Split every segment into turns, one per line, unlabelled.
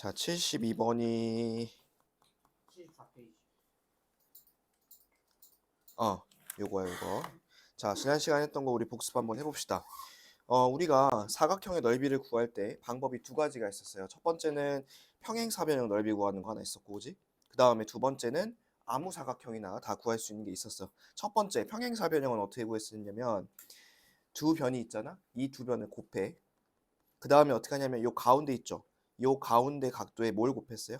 자, 72번이
74페이지.
요거야, 요거. 자, 지난 시간에 했던 거 우리 복습 한번 해봅시다. 우리가 사각형의 넓이를 구할 때 방법이 두 가지가 있었어요. 첫 번째는 평행사변형 넓이 구하는 거 하나 있었고, 그지? 그 다음에 두 번째는 아무 사각형이나 다 구할 수 있는 게 있었어. 첫 번째 평행사변형은 어떻게 구했었냐면 두 변이 있잖아. 이 두 변을 곱해. 그 다음에 어떻게 하냐면 요 가운데 있죠. 요 가운데 각도에 뭘 곱했어요?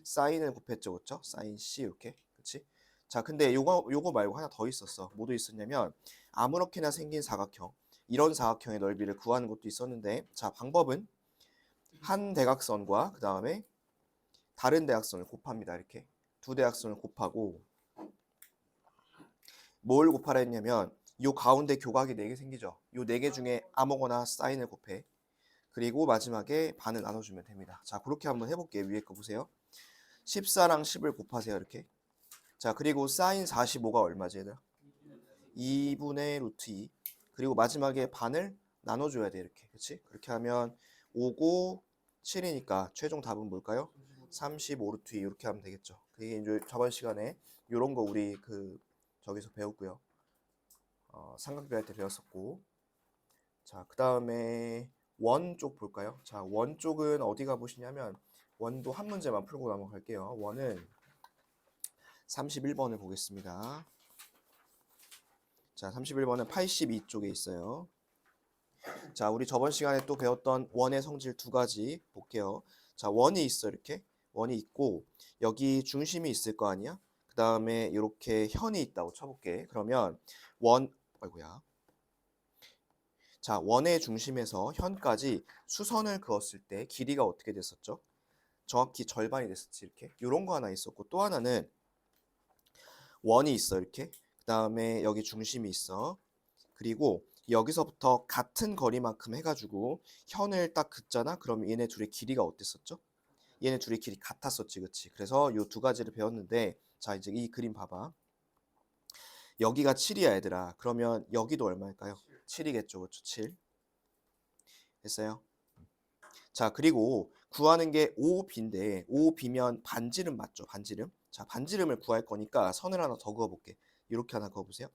사인을 곱했죠, 그렇죠? 사인 C 이렇게, 그렇지? 자, 근데 요거 말고 하나 더 있었어. 뭐도 있었냐면 아무렇게나 생긴 사각형, 이런 사각형의 넓이를 구하는 것도 있었는데, 자, 방법은 한 대각선과 그 다음에 다른 대각선을 곱합니다. 이렇게 두 대각선을 곱하고 뭘 곱하라 했냐면 요 가운데 교각이 4개 생기죠. 요 4개 중에 아무거나 사인을 곱해. 그리고 마지막에 반을 나눠주면 됩니다. 자, 그렇게 한번 해볼게요. 위에 거 보세요. 14랑 10을 곱하세요. 이렇게. 자, 그리고 사인 45가 얼마지, 얘들아? 2분의 루트 2. 그리고 마지막에 반을 나눠줘야 돼, 이렇게. 그치? 그렇게 하면 5고 7이니까 최종 답은 뭘까요? 35 루트 2 이렇게 하면 되겠죠. 그게 이제 저번 시간에 이런 거 우리 저기서 배웠고요. 삼각비할 때 배웠었고. 자, 그 다음에 원 쪽 볼까요? 자, 원 쪽은 어디 가보시냐면 원도 한 문제만 풀고 넘어갈게요. 원은 31번을 보겠습니다. 자, 31번은 82쪽에 있어요. 자, 우리 저번 시간에 또 배웠던 원의 성질 두 가지 볼게요. 자, 원이 있어, 이렇게. 원이 있고, 여기 중심이 있을 거 아니야? 그 다음에 이렇게 현이 있다고 쳐볼게. 그러면 아이고야. 자, 원의 중심에서 현까지 수선을 그었을 때 길이가 어떻게 됐었죠? 정확히 절반이 됐었지, 이렇게. 이런 거 하나 있었고, 또 하나는 원이 있어, 이렇게. 그 다음에 여기 중심이 있어. 그리고 여기서부터 같은 거리만큼 해가지고 현을 딱 긋잖아? 그럼 얘네 둘의 길이가 어땠었죠? 얘네 둘의 길이 같았었지, 그치? 그래서 요 두 가지를 배웠는데, 자, 이제 이 그림 봐봐. 여기가 7이야, 얘들아. 그러면 여기도 얼마일까요? 7이겠죠, 그쵸? 7. 됐어요? 자, 그리고 구하는 게 5b인데 5b면 반지름 맞죠? 반지름. 자, 반지름을 구할 거니까 선을 하나 더 그어볼게. 이렇게 하나 그어보세요.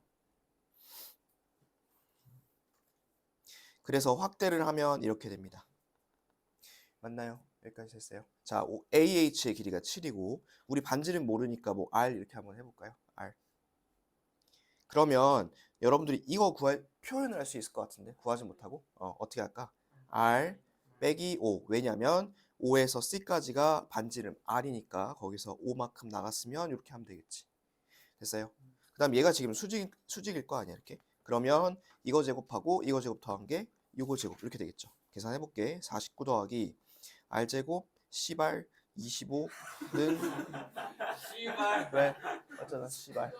그래서 확대를 하면 이렇게 됩니다. 맞나요? 여기까지 됐어요. 자, AH의 길이가 7이고 우리 반지름 모르니까 뭐 R 이렇게 한번 해볼까요? R. 그러면 여러분들이 이거 표현을 할 수 있을 것 같은데 구하지 못하고 어떻게 할까? R 빼기 5. 왜냐면 5에서 C까지가 반지름 R이니까 거기서 5만큼 나갔으면 이렇게 하면 되겠지. 됐어요? 그 다음 얘가 지금 수직일 거 아니야, 이렇게. 그러면 이거 제곱하고 이거 제곱 더한 게 이거 제곱 이렇게 되겠죠. 계산해볼게. 49 더하기 R제곱 C발 25는
씨발.
왜? 어쩌나 C발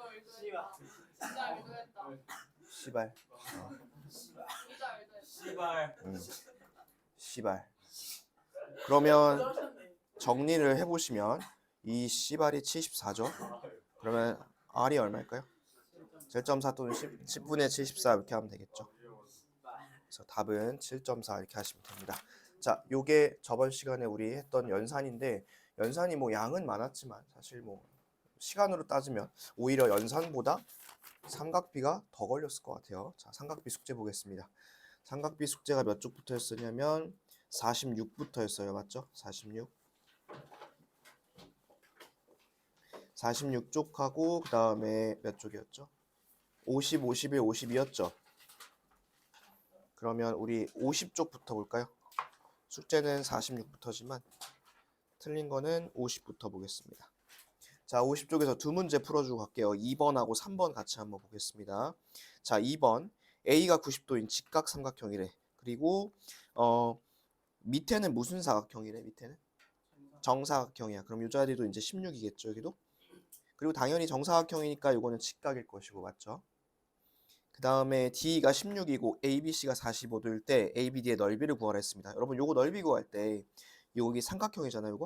진짜 의도했다.
C발
진짜 의도했다.
씨발.
C발. 그러면 정리를 해보시면 이 C발이 74죠. 그러면 R이 얼마일까요? 7.4 또는 10분의 74 이렇게 하면 되겠죠. 그래서 답은 7.4 이렇게 하시면 됩니다. 자, 요게 저번 시간에 우리 했던 연산인데 연산이 뭐 양은 많았지만 사실 뭐 시간으로 따지면 오히려 연산보다 삼각비가 더 걸렸을 것 같아요. 자, 삼각비 숙제 보겠습니다. 삼각비 숙제가 몇 쪽부터였었냐면 46부터였어요. 맞죠? 46. 46쪽하고 그 다음에 몇 쪽이었죠? 50, 51, 52였죠? 그러면 우리 50쪽부터 볼까요? 숙제는 46부터지만 틀린 거는 50부터 보겠습니다. 자, 50쪽에서 두 문제 풀어주고 갈게요. 2번하고 3번 같이 한번 보겠습니다. 자, 2번 A가 90도인 직각 삼각형이래. 그리고 밑에는 무슨 사각형이래? 밑에는 정사각형이야. 그럼 이 자리도 이제 16이겠죠, 여기도? 그리고 당연히 정사각형이니까 이거는 직각일 것이고, 맞죠? 그 다음에 D가 16이고 ABC가 45도일 때 ABD의 넓이를 구하라 했습니다. 여러분 요거 넓이 구할 때 여기 삼각형이잖아요.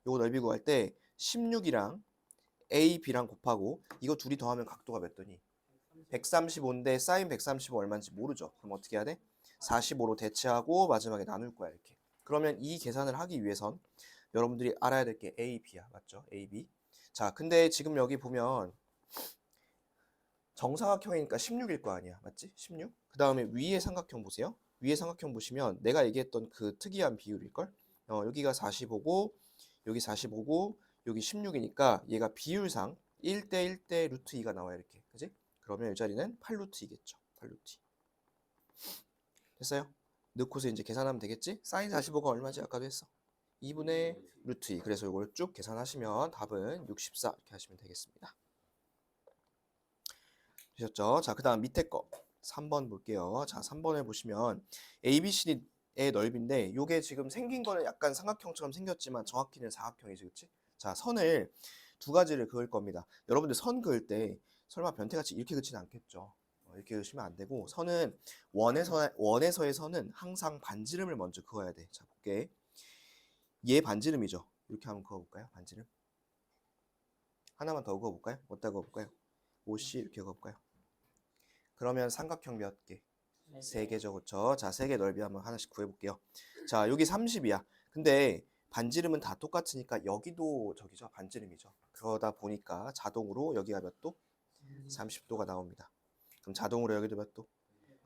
요거 넓이 구할 때 16이랑 AB랑 곱하고 이거 둘이 더하면 각도가 몇 도니? 135인데 사인 135 얼마인지 모르죠. 그럼 어떻게 해야 돼? 45로 대체하고 마지막에 나눌 거야, 이렇게. 그러면 이 계산을 하기 위해선 여러분들이 알아야 될 게 A, B야. 맞죠? A, B. 자, 근데 지금 여기 보면 정사각형이니까 16일 거 아니야. 맞지? 16. 그 다음에 위에 삼각형 보세요. 위에 삼각형 보시면 내가 얘기했던 그 특이한 비율일걸? 여기가 45고 여기 45고 여기 16이니까 얘가 비율상 1대 1대 루트 2가 나와요. 이렇게. 그지? 그러면 이 자리는 8루트 2겠죠. 8루트 2. 됐어요? 넣고서 이제 계산하면 되겠지? 사인 45가 얼마지? 아까도 했어. 2분의 루트 2. 그래서 이걸 쭉 계산하시면 답은 64 이렇게 하시면 되겠습니다. 되셨죠? 자, 그 다음 밑에 거 3번 볼게요. 자, 3번을 보시면 ABC의 넓이인데 요게 지금 생긴 거는 약간 삼각형처럼 생겼지만 정확히는 사각형이지, 그치? 자, 선을 두 가지를 그을 겁니다. 여러분들 선 그을 때 설마 변태같이 이렇게 그치는 않겠죠? 이렇게 그으시면 안 되고 선은 원에서의 선은 항상 반지름을 먼저 그어야 돼. 자, 볼게. 얘 반지름이죠? 이렇게 한번 그어볼까요? 반지름. 하나만 더 그어볼까요? 어디다 그어볼까요? 5C 이렇게 그어볼까요? 그러면 삼각형 몇 개? 3개죠, 그렇죠? 자, 3개 넓이 한번 하나씩 구해볼게요. 자, 여기 30이야. 근데 반지름은 다 똑같으니까 여기도 저기죠, 반지름이죠. 그러다 보니까 자동으로 여기가 몇 도? 30도가 나옵니다. 그럼 자동으로 여기도 몇 도?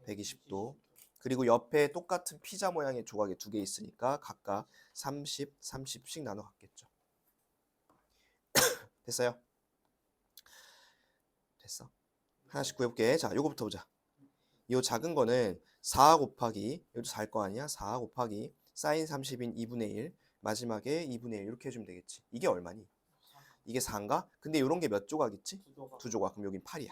120도. 그리고 옆에 똑같은 피자 모양의 조각이 2개 있으니까 각각 30, 30씩 나눠 갖겠죠. 됐어요? 됐어. 하나씩 구해볼게. 자, 요거부터 보자. 요 작은 거는 4 곱하기, 여기도 4일 거 아니야? 4 곱하기 사인 30인 2분의 1, 마지막에 2분의 1 이렇게 해주면 되겠지. 이게 얼마니? 이게 4인가? 근데 요런 게 몇 조각 있지? 2조각. 그럼 여긴 8이야.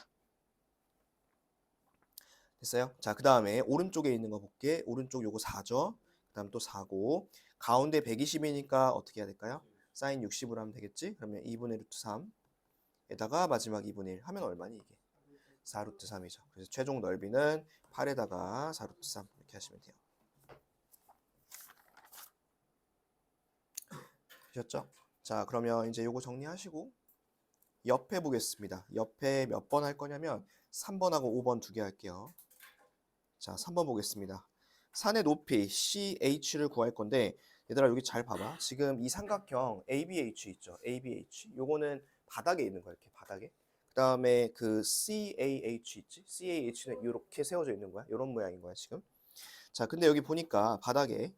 됐어요? 자, 그 다음에 오른쪽에 있는 거 볼게. 오른쪽 요거 4죠? 그 다음 또 4고 가운데 120이니까 어떻게 해야 될까요? 사인 60으로 하면 되겠지? 그러면 2분의 루트 3 에다가 마지막 2분의 1 하면 얼마니 이게? 4루트 3이죠. 그래서 최종 넓이는 8에다가 4루트 3 이렇게 하시면 돼요. 되셨죠? 자, 그러면 이제 요거 정리하시고 옆에 보겠습니다. 옆에 몇 번 할 거냐면 3번하고 5번 두 개 할게요. 자, 3번 보겠습니다. 산의 높이 CH를 구할 건데 얘들아 여기 잘 봐봐. 지금 이 삼각형 ABH 있죠? ABH. 요거는 바닥에 있는 거야. 이렇게 바닥에. 그 다음에 그 CAH 있지? CAH는 이렇게 세워져 있는 거야. 이런 모양인 거야 지금. 자, 근데 여기 보니까 바닥에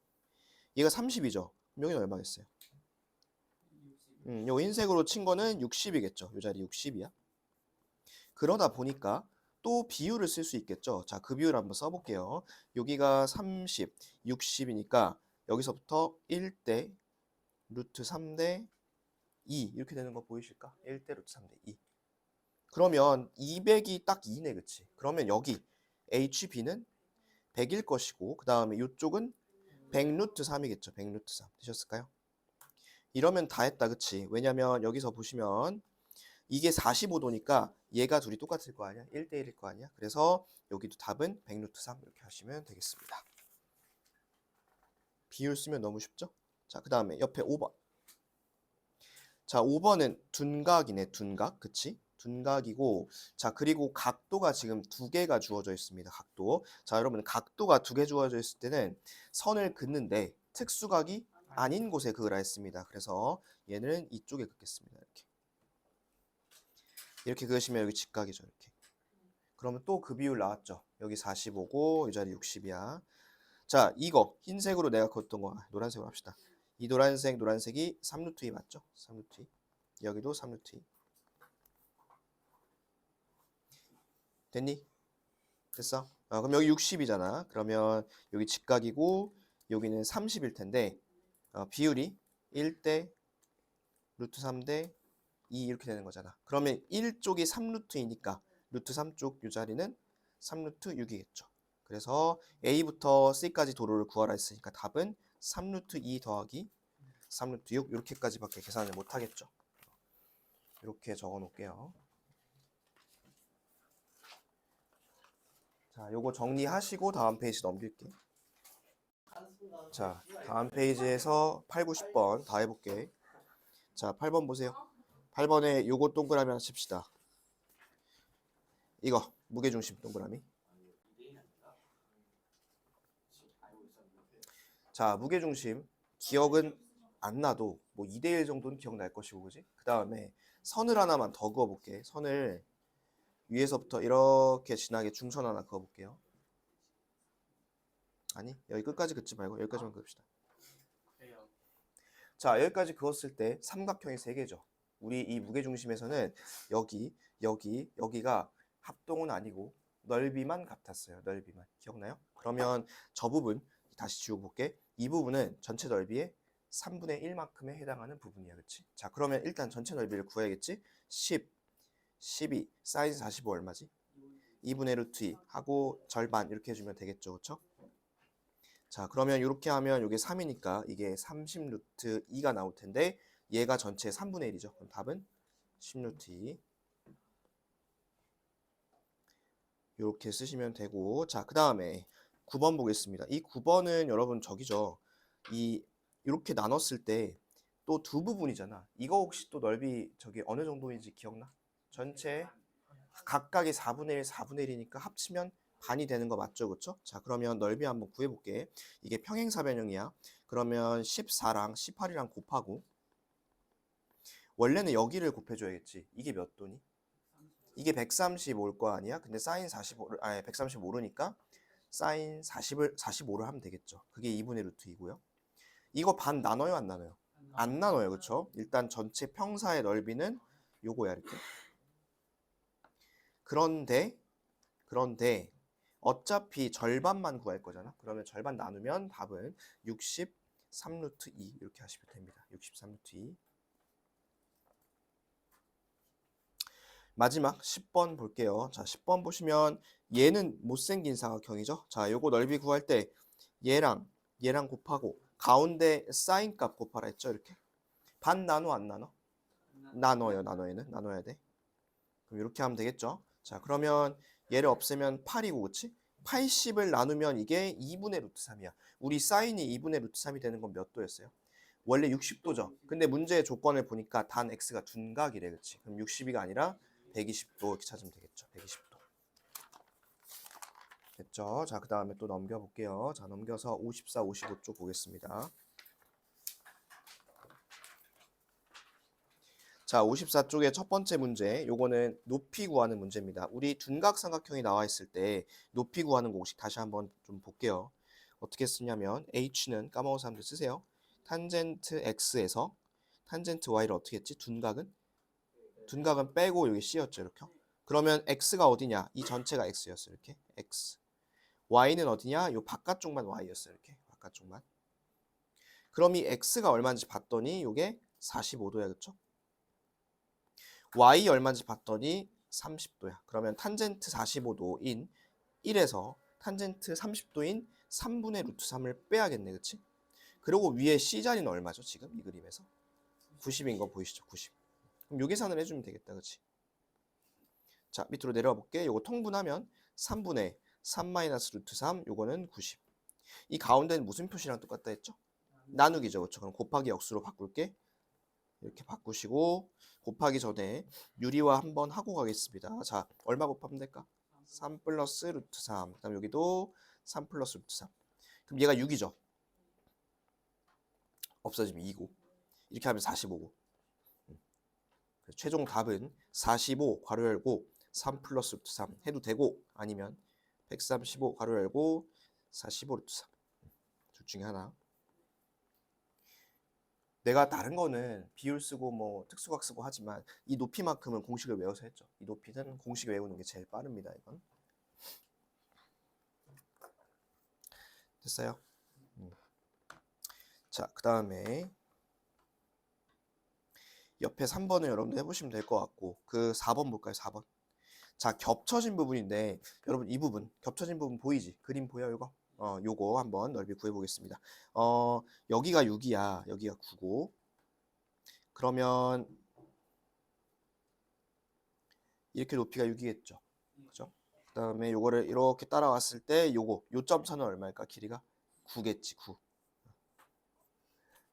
얘가 30이죠. 그럼 여기는 얼마겠어요? 요 흰색으로 친 거는 60이겠죠. 요 자리 60이야. 그러다 보니까 또 비율을 쓸 수 있겠죠. 자, 그 비율 한번 써볼게요. 여기가 30, 60이니까 여기서부터 1대 루트 3대 2 이렇게 되는 거 보이실까? 1대 루트 3대 2. 그러면 200이 딱 2네, 그치? 그러면 여기 HB는 100일 것이고 그 다음에 이쪽은 100 루트 3이겠죠. 100 루트 3 되셨을까요? 이러면 다 했다, 그치? 왜냐면 여기서 보시면 이게 45도니까 얘가 둘이 똑같을 거 아니야? 1대 1일 거 아니야? 그래서 여기도 답은 100 루트 3 이렇게 하시면 되겠습니다. 비율 쓰면 너무 쉽죠? 자, 그 다음에 옆에 5번. 자, 5번은 둔각이네, 둔각. 그치? 둔각이고, 자, 그리고 각도가 지금 2개가 주어져 있습니다. 각도. 자, 여러분, 각도가 2개 주어져 있을 때는 선을 긋는데 특수각이 아닌 곳에 그으라 했습니다. 그래서 얘는 이쪽에 긋겠습니다. 이렇게. 이렇게 그으시면 여기 직각이죠. 이렇게. 그러면 또 그 비율 나왔죠. 여기 45고, 이 자리 60이야. 자, 이거 흰색으로 내가 그었던 거 노란색으로 합시다. 이 노란색이 3루트 2 맞죠? 3루트 2. 여기도 3루트 2. 됐니? 됐어? 그럼 여기 60이잖아. 그러면 여기 직각이고 여기는 30일 텐데 비율이 1대 루트 3대 2 이렇게 되는 거잖아. 그러면 1쪽이 3루트이니까 루트 3쪽 이 자리는 3루트 6이겠죠. 그래서 A부터 C까지 도로를 구하라 했으니까 답은 3루트 2 더하기 3루트 6 이렇게까지밖에 계산을 못 하겠죠. 이렇게 적어 놓을게요. 자, 요거 정리하시고 다음 페이지 넘길게. 자, 다음 페이지에서 8, 9, 10번 다 해볼게. 자, 8번 보세요. 8번에 요거 동그라미 하나 칩시다. 이거 무게중심 동그라미. 자, 무게중심 기억은 안 나도 뭐 2대1 정도는 기억날 것이고, 그지? 그 다음에 선을 하나만 더 그어볼게. 선을 위에서부터 이렇게 진하게 중선 하나 그어볼게요. 아니, 여기 끝까지 긋지 말고 여기까지만 그읍시다.
그래요.
자, 여기까지 그었을 때 삼각형이 3개죠. 우리 이 무게중심에서는 여기가 합동은 아니고 넓이만 같았어요. 넓이만. 기억나요? 그러면 저 부분 다시 지우고 볼게. 이 부분은 전체 넓이의 3분의 1만큼에 해당하는 부분이야. 그치? 자, 그러면 일단 전체 넓이를 구해야겠지? 10, 12, 사인 45 얼마지? 2분의 루트 2 하고 절반 이렇게 해주면 되겠죠. 그쵸? 자, 그러면 이렇게 하면 이게 3이니까 이게 30 루트 2가 나올 텐데 얘가 전체 3분의 1이죠. 그럼 답은 10 루트 2. 이렇게 쓰시면 되고, 자, 그 다음에 9번 보겠습니다. 이 9번은 여러분 저기죠. 이렇게 나눴을 때 또 두 부분이잖아. 이거 혹시 또 넓이 저기 어느 정도인지 기억나? 전체 각각이 4분의 1, 4분의 1이니까 합치면 반이 되는 거 맞죠? 그쵸? 자, 그러면 넓이 한번 구해볼게. 이게 평행사변형이야. 그러면 14랑 18이랑 곱하고, 원래는 여기를 곱해줘야겠지. 이게 몇 도니? 이게 135일 거 아니야? 근데 사인 45를, 아니 135로니까 사인 45를 하면 되겠죠. 그게 2분의 루트 2고요. 이거 반 나눠요, 안 나눠요? 안 나눠요, 그쵸? 일단 전체 평사의 넓이는 요거야, 이렇게. 그런데 어차피 절반만 구할 거잖아. 그러면 절반 나누면 답은 63 루트 2 이렇게 하시면 됩니다. 63 루트 2. 마지막 10번 볼게요. 자, 10번 보시면 얘는 못생긴 사각형이죠. 자, 요거 넓이 구할 때 얘랑 곱하고 가운데 사인 값 곱하라 했죠. 이렇게. 반 나눠 안 나눠? 나눠요. 나눠야 돼. 그럼 이렇게 하면 되겠죠. 자, 그러면 얘를 없애면 8이고, 그치? 80을 나누면 이게 2분의 루트 3이야. 우리 사인이 2분의 루트 3이 되는 건 몇 도였어요? 원래 60도죠. 근데 문제의 조건을 보니까 단 x가 둔각이래, 그치? 그럼 62가 아니라 120도 이렇게 찾으면 되겠죠. 120도. 됐죠? 자, 그 다음에 또 넘겨볼게요. 자, 넘겨서 54, 55쪽 보겠습니다. 자, 54쪽의 첫 번째 문제, 요거는 높이 구하는 문제입니다. 우리 둔각 삼각형이 나와 있을 때 높이 구하는 공식 다시 한번 좀 볼게요. 어떻게 쓰냐면 h는 까먹은 사람들 쓰세요. 탄젠트 x에서 탄젠트 y를 어떻게 했지? 둔각은 빼고 여기 c였죠, 이렇게. 그러면 x가 어디냐? 이 전체가 x였어, 이렇게. x. y는 어디냐? 요 바깥쪽만 y였어, 이렇게. 바깥쪽만. 그럼 이 x가 얼마인지 봤더니 요게 45도야, 그쵸? y 얼마인지 봤더니 30도야. 그러면 탄젠트 45도인 1에서 탄젠트 30도인 3분의 루트 3을 빼야겠네, 그치? 그리고 위에 c자리는 얼마죠, 지금 이 그림에서? 90인 거 보이시죠? 90. 그럼 요 계산을 해주면 되겠다, 그치? 자, 밑으로 내려와 볼게. 요거 통분하면 3분의 3 마이너스 루트 3, 요거는 90. 이 가운데는 무슨 표시랑 똑같다 했죠? 나누기죠, 그쵸? 그럼 곱하기 역수로 바꿀게. 이렇게 바꾸시고 곱하기 전에 유리화 한번 하고 가겠습니다. 자, 얼마 곱하면 될까? 3 플러스 루트 3. 그 다음 여기도 3 플러스 루트 3. 그럼 얘가 6이죠. 없어지면 2고. 이렇게 하면 45고. 최종 답은 45 괄호 열고 3 플러스 루트 3 해도 되고, 아니면 135 괄호 열고 45 루트 3. 둘 중에 하나. 내가 다른 거는 비율 쓰고 뭐 특수각 쓰고 하지만 이 높이만큼은 공식을 외워서 했죠. 이 높이는 공식 외우는 게 제일 빠릅니다, 이건. 됐어요? 자, 그 다음에 옆에 3번을 여러분들 해보시면 될 것 같고, 그 4번 볼까요? 4번. 자, 겹쳐진 부분인데 여러분 이 부분 겹쳐진 부분 보이지? 그림 보여 이거? 요거 한번 넓이 구해보겠습니다. 여기가 6이야. 여기가 9고. 그러면 이렇게 높이가 6이겠죠. 그죠? 그 다음에 요거를 이렇게 따라왔을 때 요점 차는 얼마일까? 길이가 9겠지. 9.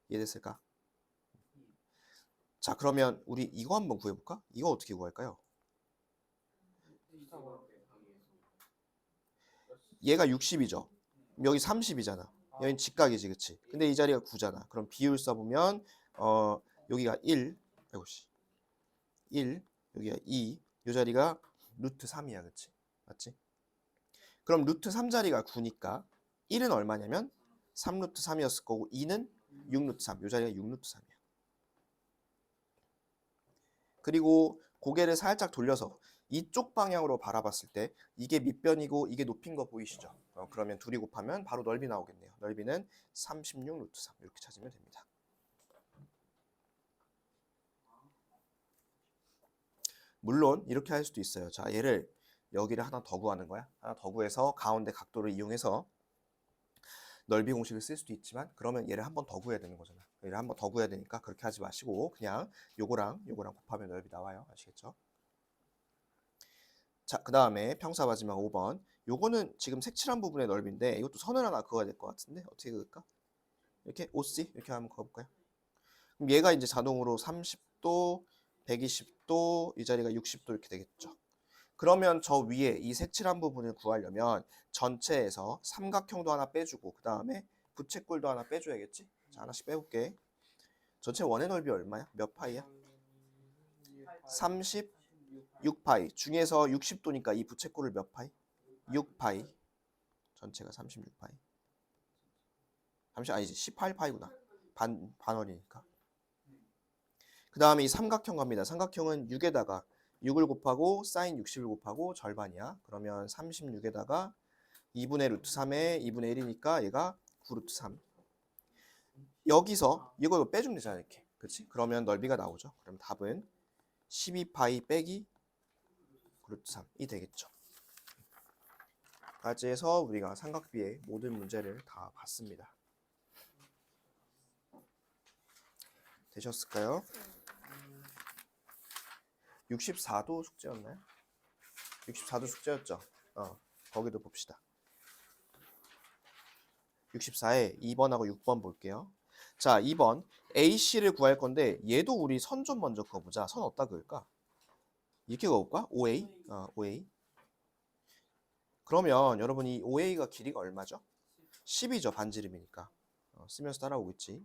이해됐을까? 자, 그러면 우리 이거 한번 구해볼까? 이거 어떻게 구할까요? 얘가 60이죠. 여기 30이잖아. 여긴 직각이지, 그치? 근데 이 자리가 9잖아. 그럼 비율 써보면 여기가 1, 아이고 씨, 1, 여기가 2, 이 자리가 루트 3이야, 그치? 맞지? 그럼 루트 3자리가 9니까 1은 얼마냐면 3루트 3이었을 거고 2는 6루트 3, 이 자리가 6루트 3이야. 그리고 고개를 살짝 돌려서 이쪽 방향으로 바라봤을 때 이게 밑변이고 이게 높인 거 보이시죠? 그러면 둘이 곱하면 바로 넓이 나오겠네요. 넓이는 36 루트 3 이렇게 찾으면 됩니다. 물론 이렇게 할 수도 있어요. 자, 얘를 여기를 하나 더 구하는 거야. 하나 더 구해서 가운데 각도를 이용해서 넓이 공식을 쓸 수도 있지만 그러면 얘를 한 번 더 구해야 되는 거잖아. 얘를 한 번 더 구해야 되니까 그렇게 하지 마시고 그냥 요거랑 곱하면 넓이 나와요. 아시겠죠? 자, 그 다음에 평사 마지막 5번. 요거는 지금 색칠한 부분의 넓이인데 이것도 선을 하나 그어야 될 것 같은데 어떻게 그을까? 이렇게 OC 이렇게 한번 그어볼까요? 그럼 얘가 이제 자동으로 30도, 120도, 이 자리가 60도 이렇게 되겠죠. 그러면 저 위에 이 색칠한 부분을 구하려면 전체에서 삼각형도 하나 빼주고 그 다음에 부채꼴도 하나 빼줘야겠지? 자, 하나씩 빼볼게. 전체 원의 넓이 얼마야? 몇 파이야? 36파이. 중에서 60도니까 이 부채꼴을 몇 파이? 6파이. 전체가 36파이. 아니지, 18파이구나. 반원이니까. 그 다음에 이 삼각형 갑니다. 삼각형은 6에다가 6을 곱하고 사인 60을 곱하고 절반이야. 그러면 36에다가 2분의 루트 3에 2분의 1이니까 얘가 9루트 3. 여기서 이거 빼주면 되잖아, 이렇게. 그렇지? 그러면 넓이가 나오죠. 그럼 답은 12파이 빼기 9루트 3이 되겠죠. 까지 해서 우리가 삼각비의 모든 문제를 다 봤습니다. 되셨을까요? 64도 숙제였나요? 64도 숙제였죠. 거기도 봅시다. 64에 2번하고 6번 볼게요. 자, 2번 AC를 구할 건데 얘도 우리 선 좀 먼저 그어보자. 선 어디다 그을까? 이렇게 그어볼까? OA? OA. 그러면 여러분 이 OA가 길이가 얼마죠? 10이죠. 반지름이니까. 쓰면서 따라오겠지.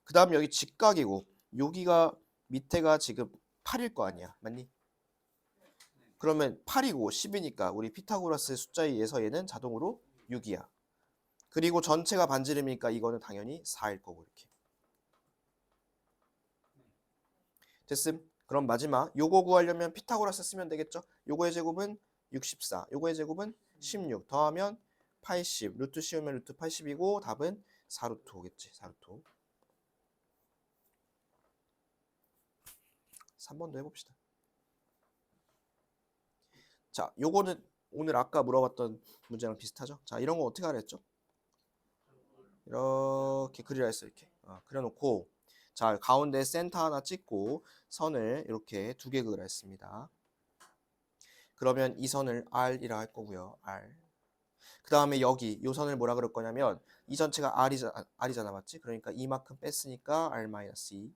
그 다음 여기 직각이고 여기가 밑에가 지금 8일 거 아니야. 맞니? 그러면 8이고 10이니까 우리 피타고라스의 숫자에 의해서 얘는 자동으로 6이야. 그리고 전체가 반지름이니까 이거는 당연히 4일 거고 이렇게. 됐음? 그럼 마지막 요거 구하려면 피타고라스 쓰면 되겠죠? 요거의 제곱은 64, 요거의 제곱은 16 더하면 80, 루트 씌우면 루트 80이고 답은 4루트 5겠지. 4루트 5. 3번도 해봅시다. 자, 요거는 오늘 아까 물어봤던 문제랑 비슷하죠? 자, 이런 거 어떻게 하라 했죠? 이렇게 그리라 했어. 이렇게 그려놓고 자, 가운데 센터 하나 찍고 선을 이렇게 두 개 그리라 했습니다. 그러면 이 선을 R이라 할 거고요. R. 그 다음에 여기 이 선을 뭐라 그럴 거냐면 이 전체가 R이잖아, 맞지? 그러니까 이만큼 뺐으니까 R-2.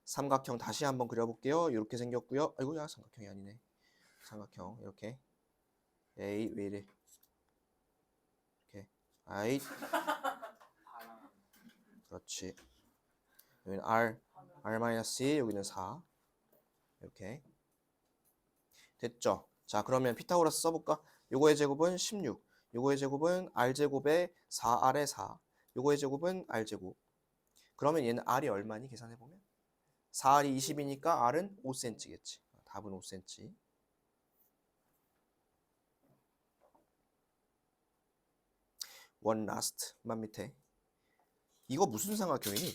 삼각형 다시 한번 그려볼게요. 이렇게 생겼고요. 아이고야, 삼각형이 아니네. 삼각형 이렇게 A 왜 이래? 이렇게 I 그렇지. 여기는 R-2, 여기는 4. 이렇게 됐죠? 자, 그러면 피타고라스 써볼까? 요거의 제곱은 16, 요거의 제곱은 R제곱에 4R에 4, 요거의 제곱은 R제곱. 그러면 얘는 R이 얼마니? 계산해보면 4R이 20이니까 R은 5cm겠지. 답은 5cm. 원 라스트 만 밑에 이거 무슨 삼각형이니?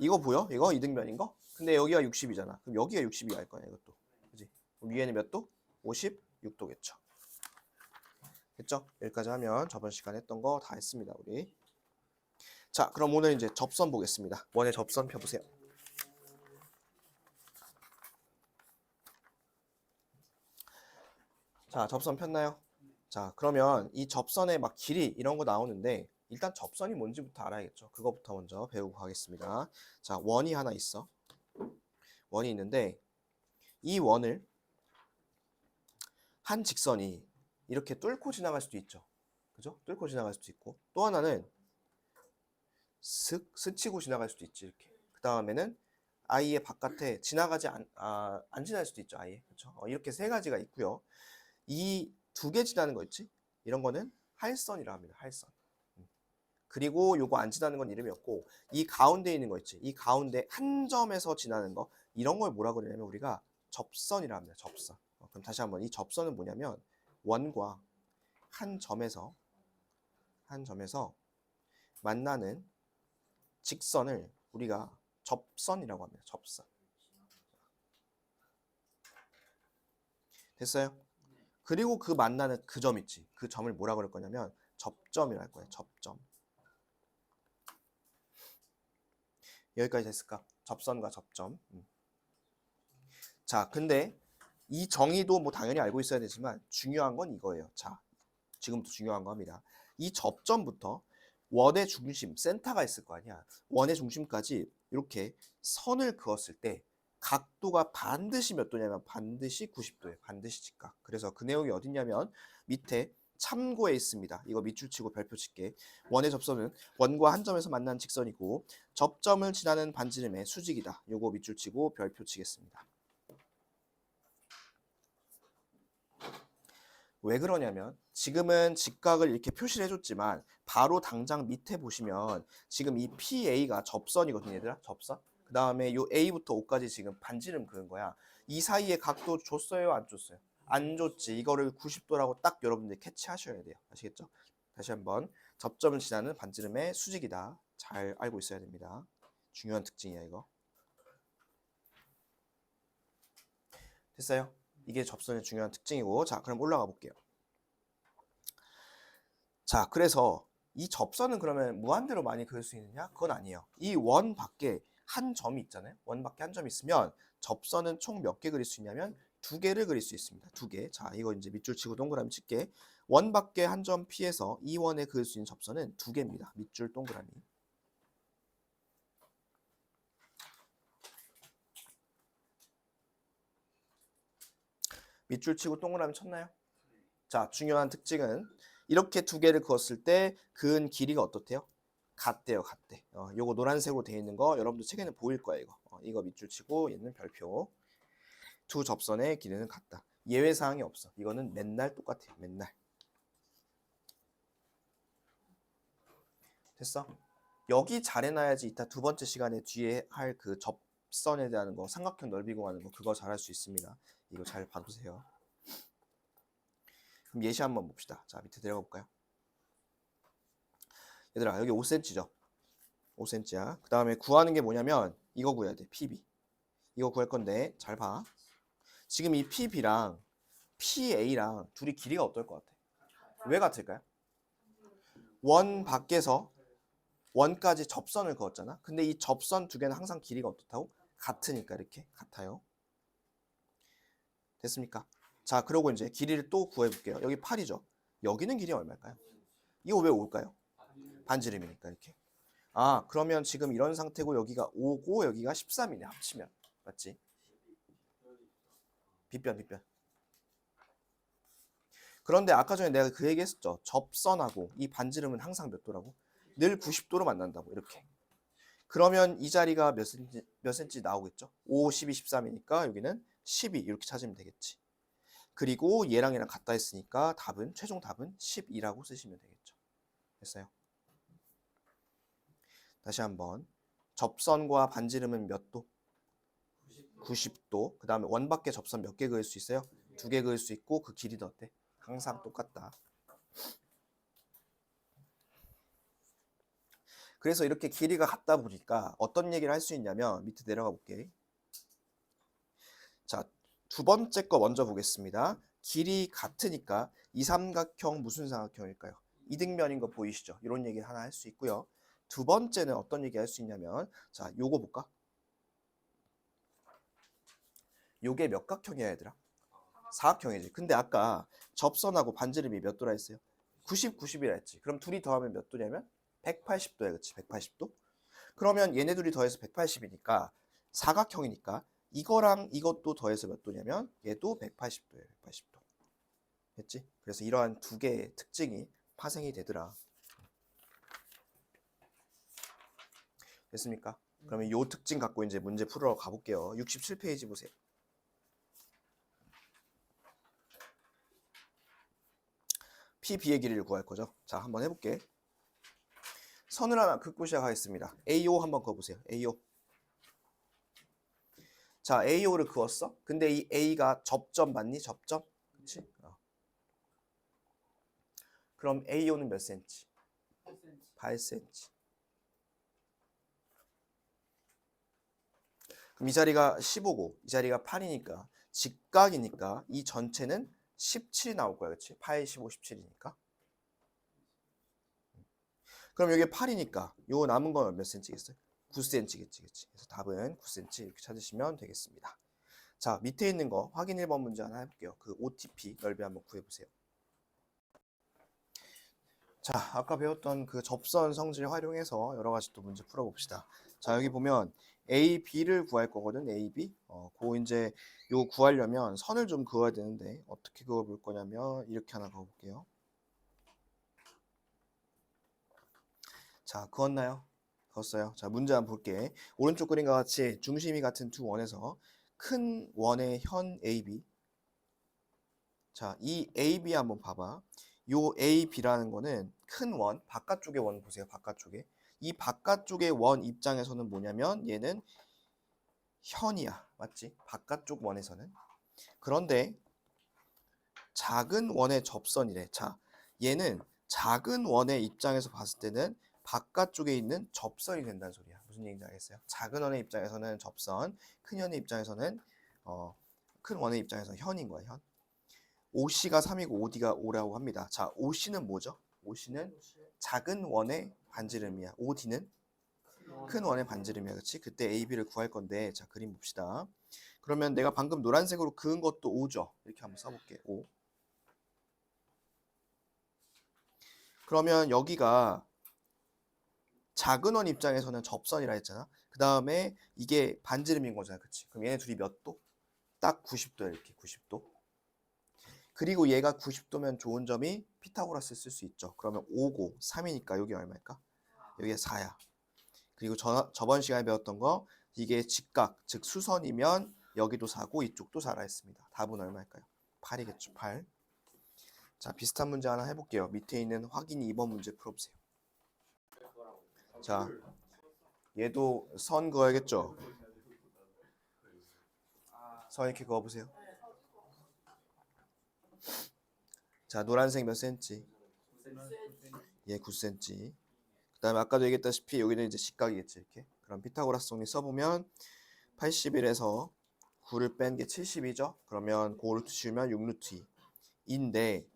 이거 보여? 이거 이등변인 거? 근데 여기가 60이잖아. 그럼 여기가 62 할 거야 이것도. 그지? 그럼 위에는 몇 도? 56도겠죠. 됐죠? 여기까지 하면 저번 시간에 했던 거 다 했습니다 우리. 자, 그럼 오늘 이제 접선 보겠습니다. 원의 접선 펴보세요. 자, 접선 폈나요? 자, 그러면 이 접선의 막 길이 이런 거 나오는데 일단 접선이 뭔지부터 알아야겠죠. 그거부터 먼저 배우고 가겠습니다. 자, 원이 하나 있어. 원이 있는데 이 원을 한 직선이 이렇게 뚫고 지나갈 수도 있죠. 그죠? 뚫고 지나갈 수도 있고 또 하나는 스치고 지나갈 수도 있지 이렇게. 그 다음에는 아예 바깥에 안 지날 수도 있죠 아예. 그렇죠? 이렇게 세 가지가 있고요. 이 두 개 지나는 거 있지? 이런 거는 할선이라 합니다. 할선. 그리고 요거 안 지나는 건 이름이 없고 이 가운데 있는 거 있지? 이 가운데 한 점에서 지나는 거 이런 걸 뭐라 그러냐면 우리가 접선이라 합니다. 접선. 그럼 다시 한번 이 접선은 뭐냐면 원과 한 점에서 만나는 직선을 우리가 접선이라고 합니다. 접선. 됐어요? 그리고 그 만나는 그 점 있지. 그 점을 뭐라 그럴 거냐면 접점이라 할 거예요. 접점. 여기까지 됐을까? 접선과 접점. 자, 근데 이 정의도 뭐 당연히 알고 있어야 되지만 중요한 건 이거예요. 자, 지금부터 중요한 거 합니다. 이 접점부터 원의 중심, 센터가 있을 거 아니야. 원의 중심까지 이렇게 선을 그었을 때 각도가 반드시 몇 도냐면 반드시 90도예요. 반드시 직각. 그래서 그 내용이 어딨냐면 밑에 참고에 있습니다. 이거 밑줄 치고 별표 칠게. 원의 접선은 원과 한 점에서 만난 직선이고 접점을 지나는 반지름의 수직이다. 요거 밑줄 치고 별표 치겠습니다. 왜 그러냐면 지금은 직각을 이렇게 표시를 해줬지만 바로 당장 밑에 보시면 지금 이 PA가 접선이거든요. 얘들아. 접선. 그 다음에 요 A부터 O까지 지금 반지름 그은 거야. 이 사이에 각도 줬어요? 안 줬어요? 안 줬지. 이거를 90도라고 딱 여러분들 캐치하셔야 돼요. 아시겠죠? 다시 한번 접점을 지나는 반지름의 수직이다. 잘 알고 있어야 됩니다. 중요한 특징이야 이거. 됐어요? 이게 접선의 중요한 특징이고 자 그럼 올라가 볼게요. 자 그래서 이 접선은 그러면 무한대로 많이 그릴 수 있느냐? 그건 아니에요. 이 원 밖에 한 점이 있잖아요. 원 밖에 한 점이 있으면 접선은 총 몇 개 그릴 수 있냐면 두 개를 그릴 수 있습니다. 두 개. 자 이거 이제 밑줄 치고 동그라미 칠게. 원 밖에 한 점 피해서 이 원에 그릴 수 있는 접선은 두 개입니다. 밑줄 동그라미. 밑줄 치고 동그라미 쳤나요? 자, 중요한 특징은 이렇게 두 개를 그었을 때 그은 길이가 어떻대요? 같대요, 같대. 요거 노란색으로 되어 있는 거 여러분들 책에는 보일 거예요, 이거. 이거 밑줄 치고 얘는 별표. 두 접선의 길이는 같다. 예외 사항이 없어. 이거는 맨날 똑같아요, 맨날. 됐어? 여기 잘 해놔야지 이따 두 번째 시간에 뒤에 할 그 접선에 대한 거, 삼각형 넓이 구하는 거 그거 잘 할 수 있습니다. 이거 잘 봐두세요. 그럼 예시 한번 봅시다. 자, 밑에 내려가 볼까요? 얘들아, 여기 5cm죠? 5cm야. 그 다음에 구하는 게 뭐냐면 이거 구해야 돼. PB. 이거 구할 건데 잘 봐. 지금 이 PB랑 PA랑 둘이 길이가 어떨 것 같아? 왜 같을까요? 원 밖에서 원까지 접선을 그었잖아. 근데 이 접선 두 개는 항상 길이가 어떻다고? 같으니까 이렇게 같아요. 됐습니까? 자, 그러고 이제 길이를 또 구해볼게요. 여기 8이죠. 여기는 길이 얼마일까요? 이거 왜 5일까요? 반지름이니까 이렇게. 아, 그러면 지금 이런 상태고 여기가 5고 여기가 13이네 합치면. 맞지? 빗변. 그런데 아까 전에 내가 그 얘기 했었죠. 접선하고 이 반지름은 항상 몇 도라고? 늘 90도로 만난다고 이렇게. 그러면 이 자리가 몇 센치 나오겠죠? 5, 12, 13이니까 여기는 12 이렇게 찾으면 되겠지. 그리고 얘랑 같다 했으니까 최종 답은 12라고 쓰시면 되겠죠. 됐어요? 다시 한번 접선과 반지름은 몇 도? 90도. 그 다음에 원 밖에 접선 몇 개 그을 수 있어요? 두 개 그을 수 있고 그 길이도 어때? 항상 똑같다. 그래서 이렇게 길이가 같다 보니까 어떤 얘기를 할 수 있냐면 밑에 내려가 볼게. 자, 두 번째 거 먼저 보겠습니다. 길이 같으니까 이 삼각형 무슨 삼각형일까요? 이등변인 거 보이시죠? 이런 얘기 하나 할 수 있고요. 두 번째는 어떤 얘기 할 수 있냐면 자, 요거 볼까? 요게 몇 각형이야 얘들아? 사각형이지. 근데 아까 접선하고 반지름이 몇 도라 했어요? 90이라 했지. 그럼 둘이 더하면 몇 도냐면 180도야. 그치? 180도? 그러면 얘네 둘이 더해서 180이니까 사각형이니까 이거랑 이것도 더해서 몇 도냐면 얘도 180도예요. 180도. 됐지? 그래서 이러한 두 개의 특징이 파생이 되더라. 됐습니까? 그러면 요 특징 갖고 이제 문제 풀으러 가볼게요. 67페이지 보세요. PB의 길이를 구할 거죠. 자, 한번 해볼게. 선을 하나 긋고 시작하겠습니다. AO 한번 그어보세요. AO. 자, AO를 그었어. 근데 이 A가 접점 맞니? 접점? 그치? 그럼 AO는 몇 cm? 8cm. 그럼 이 자리가 15고 이 자리가 8이니까 직각이니까 이 전체는 17이 나올 거야. 그치? 8, 15, 17이니까. 그럼 이게 8이니까 요 남은 건 몇 cm겠어요? 9cm겠지. 그치? 그래서 답은 9cm 이렇게 찾으시면 되겠습니다. 자, 밑에 있는 거 확인 1번 문제 하나 해볼게요. 그 OTP 넓이 한번 구해보세요. 자, 아까 배웠던 그 접선 성질 활용해서 여러 가지 또 문제 풀어봅시다. 자, 여기 보면 A, B를 구할 거거든. A, B. 그 이제 요 구하려면 선을 좀 그어야 되는데 어떻게 그어볼 거냐면 이렇게 하나 그어볼게요. 자, 그었나요? 그었어요. 자, 문제 한번 볼게. 오른쪽 그림과 같이 중심이 같은 두 원에서 큰 원의 현 AB. 자, 이 AB 한번 봐봐. 요 AB라는 거는 큰 원, 바깥쪽의 원 보세요. 바깥쪽에. 이 바깥쪽의 원 입장에서는 뭐냐면 얘는 현이야. 맞지? 바깥쪽 원에서는. 그런데 작은 원의 접선이래. 자, 얘는 작은 원의 입장에서 봤을 때는 바깥쪽에 있는 접선이 된다는 소리야. 무슨 얘기인지 알겠어요? 작은 원의 입장에서는 접선, 큰 원의 입장에서는 큰 원의 입장에서 현인 거야, 현. OC가 3이고 OD가 5라고 합니다. 자, OC는 뭐죠? OC는 작은 원의 반지름이야. OD는 큰 원의 반지름이야. 그치? 그때 AB를 구할 건데, 자, 그림 봅시다. 그러면 내가 방금 노란색으로 그은 것도 5죠? 이렇게 한번 써볼게. 5. 그러면 여기가 작은 원 입장에서는 접선이라 했잖아. 그 다음에 이게 반지름인 거잖아. 그치? 그럼 얘네 둘이 몇 도? 딱 90도야. 이렇게 90도. 그리고 얘가 90도면 좋은 점이 피타고라스 쓸 수 있죠. 그러면 5고 3이니까 여기 얼마일까? 여기가 4야. 그리고 저번 시간에 배웠던 거 이게 직각, 즉 수선이면 여기도 4고 이쪽도 4라 했습니다. 답은 얼마일까요? 8이겠죠. 8. 자, 비슷한 문제 하나 해볼게요. 밑에 있는 확인 2번 문제 풀어보세요. 자, 얘도 선 그어야겠죠? 선 이렇게 그어보세요. 자, 노란색 몇 cm? 얘 9cm. 그 다음에 아까도 얘기했다시피 여기는 이제 직각이겠지. 이렇게. 그럼 피타고라스 정리 써보면 81에서 9를 뺀 게 70이죠? 그러면 그 루트 씌우면 6루트 2인데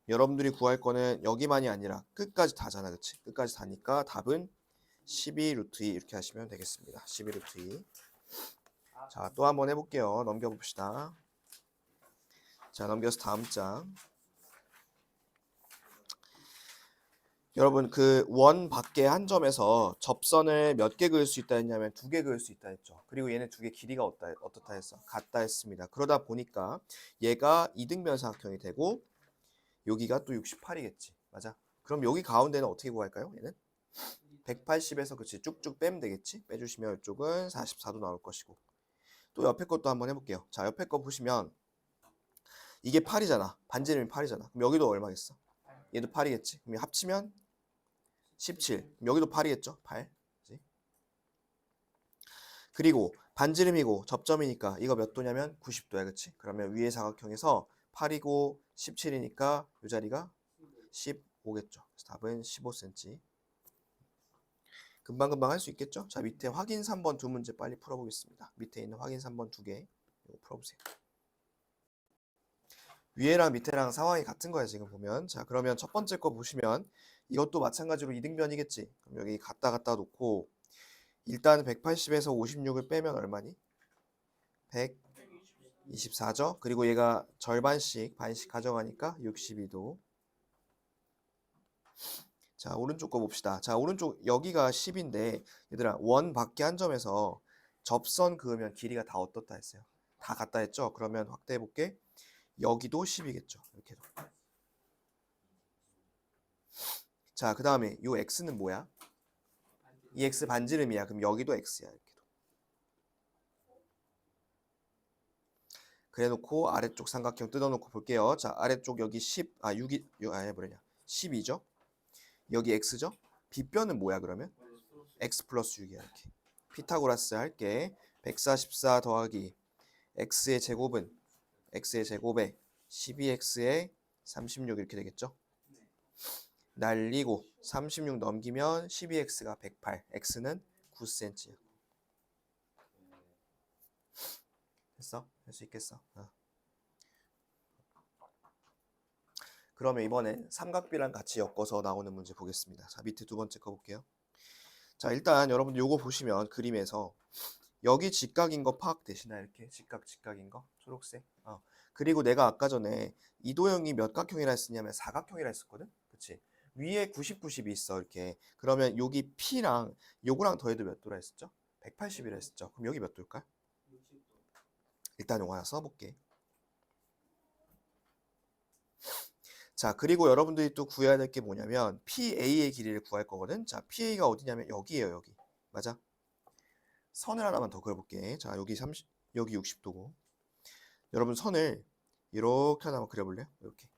여러분들이 구할 거는 여기만이 아니라 끝까지 다잖아. 그치? 끝까지 다니까 답은 12루트 2 이렇게 하시면 되겠습니다. 12루트 2. 자, 또 한번 해볼게요. 넘겨봅시다. 자, 넘겨서 다음 장. 여러분 그 원 밖에 한 점에서 접선을 몇 개 그을 수 있다 했냐면 2개 그을 수 있다 했죠. 그리고 얘네 두 개 길이가 어떻다 했어? 같다 했습니다. 그러다 보니까 얘가 이등변 사각형이 되고 여기가 또 68이겠지. 맞아. 그럼 여기 가운데는 어떻게 구할까요? 얘는 180에서 그치 쭉쭉 빼면 되겠지. 빼주시면 이쪽은 44도 나올 것이고 또 옆에 것도 한번 해볼게요. 자, 옆에 거 보시면 이게 8이잖아. 반지름이 8이잖아. 그럼 여기도 얼마겠어? 얘도 8이겠지. 그럼 합치면 17. 그럼 여기도 8이겠죠? 8. 그치? 그리고 반지름이고 접점이니까 이거 몇 도냐면 90도야. 그치? 그러면 위의 사각형에서 8이고 17이니까 이 자리가 15겠죠. 그래서 답은 15cm. 금방금방 할 수 있겠죠? 자, 밑에 확인 3번 두 문제 빨리 풀어보겠습니다. 밑에 있는 확인 3번 두 개 이거 풀어보세요. 위에랑 밑에랑 상황이 같은 거야 지금 보면. 자, 그러면 첫 번째 거 보시면 이것도 마찬가지로 이등변이겠지. 그럼 여기 갖다 놓고 일단 180에서 56을 빼면 얼마니? 124죠? 그리고 얘가 절반씩 반씩 가져가니까 62도. 자, 오른쪽 거 봅시다. 자, 오른쪽 여기가 10인데 얘들아 원 밖에 한 점에서 접선 그으면 길이가 다 어떻다 했어요? 다 같다 했죠? 그러면 확대해 볼게. 여기도 10이겠죠. 이렇게도. 자, 그 다음에 요 x는 뭐야? 이 x 반지름이야. 그럼 여기도 x야. 이렇게. 그래 놓고 아래쪽 삼각형 뜯어놓고 볼게요. 자, 아래쪽 여기 6이, 뭐냐, 12죠? 여기 x죠? 빗변은 뭐야, 그러면? x 플러스 6이야, 이렇게. 피타고라스 할게. 144 더하기 x의 제곱은 x의 제곱에 12x에 36 이렇게 되겠죠? 날리고 36 넘기면 12x가 108, x는 9cm야. 됐어? 할 수 있겠어? 그러면 이번엔 삼각비랑 같이 엮어서 나오는 문제 보겠습니다. 자, 밑에 두 번째 거 볼게요. 자, 일단 여러분들 요거 보시면 그림에서 여기 직각인 거 파악되시나요? 이렇게 직각인 거 초록색. 그리고 내가 아까 전에 이도형이 몇 각형이라 했었냐면 사각형이라 했었거든. 그치? 위에 90, 90이 있어 이렇게. 그러면 여기 P랑 요거랑 더해도 몇 도라 했었죠? 180이라 했었죠. 그럼 여기 몇 도일까?
60도.
일단 요거 하나 써볼게. 자, 그리고 여러분들이 또 구해야 될 게 뭐냐면 PA의 길이를 구할 거거든. 자, PA가 어디냐면 여기에요, 여기. 맞아? 선을 하나만 더 그려볼게. 자, 여기 30, 여기 60도고. 여러분 선을 이렇게 하나만 그려볼래요? 이렇게.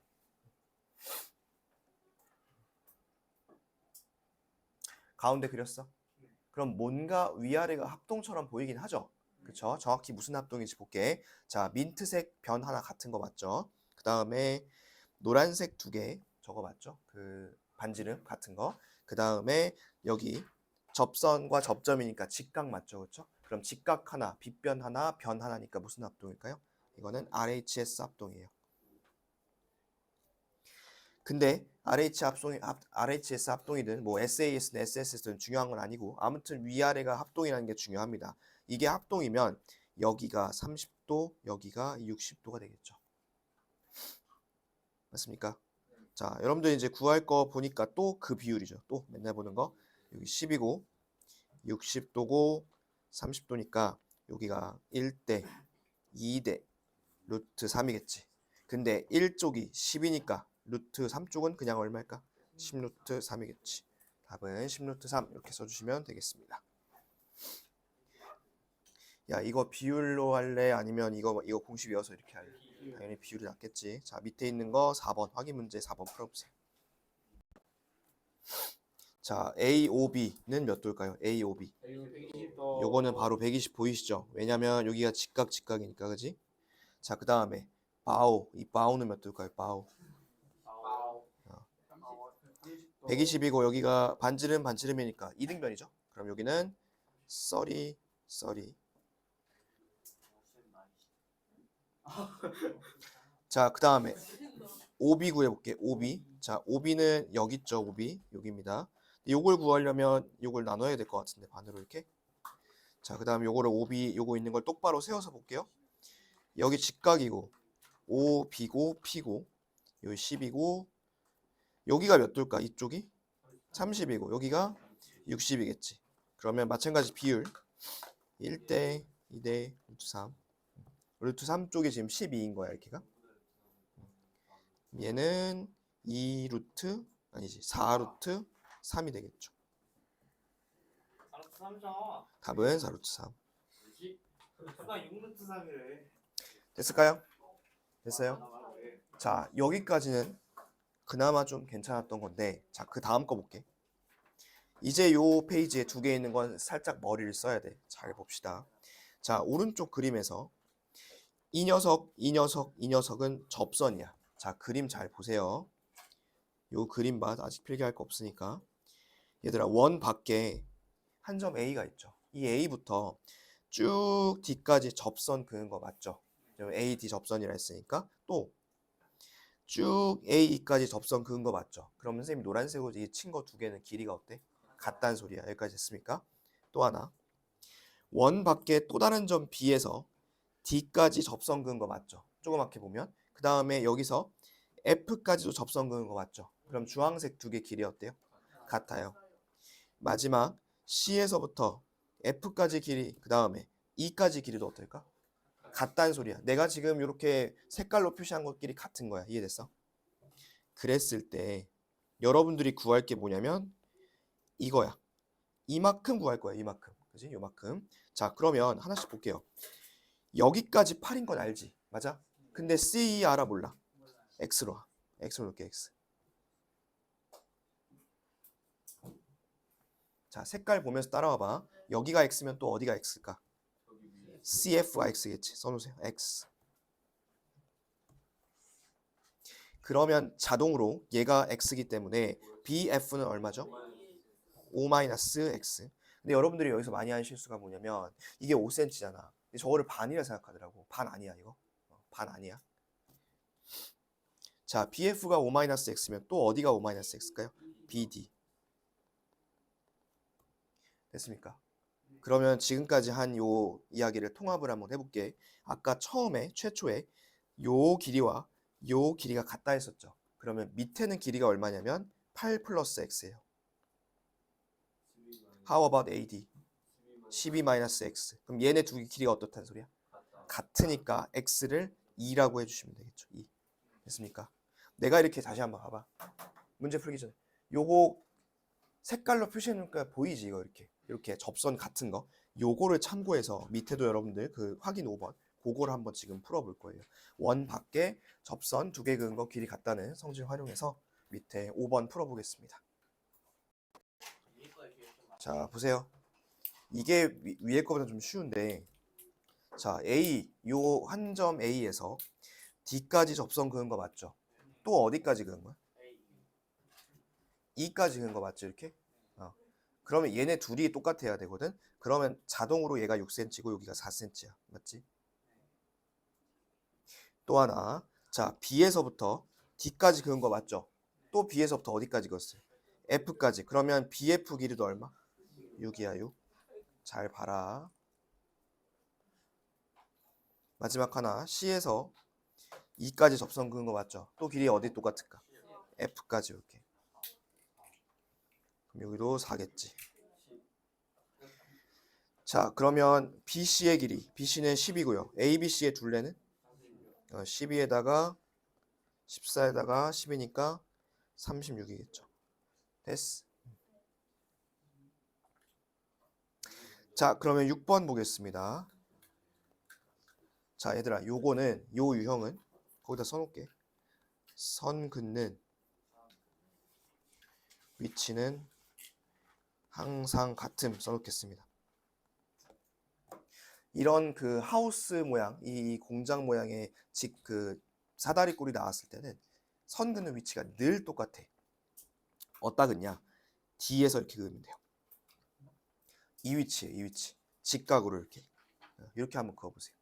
가운데 그렸어? 그럼 뭔가 위아래가 합동처럼 보이긴 하죠? 그쵸? 정확히 무슨 합동인지 볼게. 자, 민트색 변 하나 같은 거 맞죠? 그 다음에 노란색 두 개, 저거 맞죠? 그 반지름 같은 거. 그 다음에 여기 접선과 접점이니까 직각 맞죠? 그쵸? 그럼 직각 하나, 빗변 하나, 변 하나니까 무슨 합동일까요? 이거는 RHS 합동이에요. 근데 RHS 합동이든 뭐 SAS든 SSS든 중요한 건 아니고 아무튼 위아래가 합동이라는 게 중요합니다. 이게 합동이면 여기가 30도, 여기가 60도가 되겠죠. 맞습니까? 자, 여러분들 이제 구할 거 보니까 또 그 비율이죠. 또 맨날 보는 거. 여기 10이고 60도고 30도니까 여기가 1대 2대 루트 3이겠지. 근데 1쪽이 10이니까 루트 3쪽은 그냥 얼마일까? 10루트 3이겠지. 답은 10루트 3 이렇게 써주시면 되겠습니다. 야, 이거 비율로 할래? 아니면 이거 공식 외워서 이렇게 할래? 당연히 비율이 낫겠지. 자, 밑에 있는 거 4번 확인 문제 4번 풀어보세요. 자, AOB는 몇 도일까요? AOB.
120도.
요거는 바로 120 보이시죠? 왜냐면 여기가 직각이니까, 그지? 자, 그 다음에 바오. 이 바오는 몇 도일까요? 바오. 120이고 여기가 반지름이니까 이등변이죠. 그럼 여기는 30. 자, 그 다음에 OB 구해볼게. OB. 자, OB는 여기 있죠. OB. 여기입니다. 요걸 구하려면 요걸 나눠야 될 것 같은데 반으로 이렇게. 자, 그 다음에 요거를 OB 요거 있는 걸 똑바로 세워서 볼게요. 여기 직각이고 OB고 P고 여기 10이고 여기가 몇 도일까? 이쪽이 30이고 여기가 60이겠지. 그러면 마찬가지 비율 1대 2대 루트 3. 루트 3 쪽이 지금 12인 거야, 이렇게가. 얘는 2루트 아니지 4루트 3이 되겠죠.
4루트 3이잖아.
답은 4루트 3.
누가 6루트 3이래.
됐을까요? 됐어요? 자, 여기까지는 그나마 좀 괜찮았던 건데, 자, 그 다음 거 볼게. 이제 요 페이지에 두 개 있는 건 살짝 머리를 써야 돼. 잘 봅시다. 자, 오른쪽 그림에서 이 녀석은 접선이야. 자, 그림 잘 보세요. 요 그림 봐. 아직 필기할 거 없으니까. 얘들아, 원 밖에 한 점 A가 있죠. 이 A부터 쭉 D까지 접선 그은 거 맞죠? AD 접선이라 했으니까 또 쭉 AE까지 접선 그은 거 맞죠? 그럼 선생님이 노란색으로 친 거 두 개는 길이가 어때? 같다는 소리야. 여기까지 됐습니까? 또 하나. 원 밖에 또 다른 점 B에서 D까지 접선 그은 거 맞죠? 조그맣게 보면. 그 다음에 여기서 F까지도 접선 그은 거 맞죠? 그럼 주황색 두 개 길이 어때요? 같아요. 마지막 C에서부터 F까지 길이, 그 다음에 E까지 길이도 어떨까? 같다는 소리야. 내가 지금 이렇게 색깔로 표시한 것끼리 같은 거야. 이해됐어? 그랬을 때 여러분들이 구할 게 뭐냐면 이거야. 이만큼 구할 거야. 이만큼. 그지? 요만큼. 자, 그러면 하나씩 볼게요. 여기까지 8인 건 알지? 맞아? 근데 C 알아 몰라? X로 와. X로 놓을게. X. 자, 색깔 보면서 따라와 봐. 여기가 X면 또 어디가 X일까? CF가 X겠지. 써놓으세요. X. 그러면 자동으로 얘가 X이기 때문에 BF는 얼마죠? 5-X. 근데 여러분들이 여기서 많이 하는 실수가 뭐냐면 이게 5cm잖아. 근데 저거를 반이라 생각하더라고. 반 아니야 이거. 반 아니야. 자, BF가 5-X면 또 어디가 5-X일까요? BD. 됐습니까? 그러면 지금까지 한 요 이야기를 통합을 한번 해볼게. 아까 처음에 최초에 요 길이와 요 길이가 같다 했었죠. 그러면 밑에는 길이가 얼마냐면 8 플러스 X예요. How about AD? 12-X. 그럼 얘네 두 개 길이가 어떻다는 소리야? 같으니까 X를 2라고 해주시면 되겠죠. 2. 됐습니까? 내가 이렇게 다시 한번 봐봐. 문제 풀기 전에 요거 색깔로 표시해놓으니까 보이지 이거 이렇게 접선 같은 거 요거를 참고해서 밑에도 여러분들 그 확인 5번 그거를 한번 지금 풀어볼 거예요. 원 밖에 접선 두 개 그은 거 길이 같다는 성질 활용해서 밑에 5번 풀어보겠습니다. 자, 보세요. 이게 위에 거보다 좀 쉬운데, 자, A 요 한 점 A에서 D까지 접선 그은 거 맞죠? 또 어디까지 그은 거야? E까지 그은 거 맞죠? 이렇게? 그러면 얘네 둘이 똑같아야 되거든. 그러면 자동으로 얘가 6cm고 여기가 4cm야. 맞지? 또 하나. 자, B에서부터 D까지 그은 거 맞죠? 또 B에서부터 어디까지 그었어요? F까지. 그러면 BF 길이도 얼마? 6이야, 6. 잘 봐라. 마지막 하나. C에서 E까지 접선 그은 거 맞죠? 또 길이 어디 똑같을까? F까지 이렇게. 그럼 여기도 4겠지. 자, 그러면 BC의 길이. BC는 10이고요. ABC의 둘레는 12에다가 14에다가 10이니까 36이겠죠. 됐어. 자, 그러면 6번 보겠습니다. 자, 얘들아, 요거는 요 유형은 거기다 써놓을게. 선 긋는 위치는 항상 같음 써놓겠습니다. 이런 그 하우스 모양, 이 공장 모양의 집 그 사다리 꼴이 나왔을 때는 선 긋는 위치가 늘 똑같아. 어디다 긋냐? D에서 이렇게 그으면 돼요. 이 위치에 이 위치. 직각으로 이렇게 한번 그어보세요.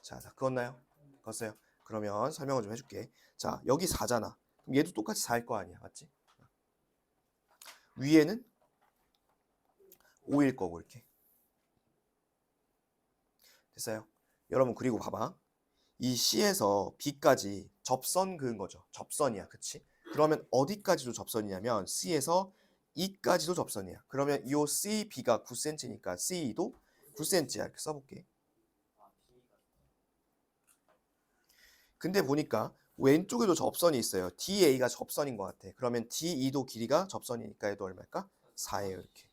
자, 다 그었나요? 그었어요. 그러면 설명을 좀 해줄게. 자, 여기 4잖아. 그럼 얘도 똑같이 4일 거 아니야, 맞지? 위에는 5일 거고 이렇게. 됐어요? 여러분 그리고 봐봐. 이 C에서 B까지 접선 그은 거죠. 접선이야, 그치? 그러면 어디까지도 접선이냐면 C에서 E까지도 접선이야. 그러면 이 C, B가 9cm니까 C도 9cm야. 이렇게 써볼게. 근데 보니까 왼쪽에도 접선이 있어요. DA가 접선인 것 같아. 그러면 DE도 길이가 접선이니까 얘도 얼마일까? 4예요. 이렇게.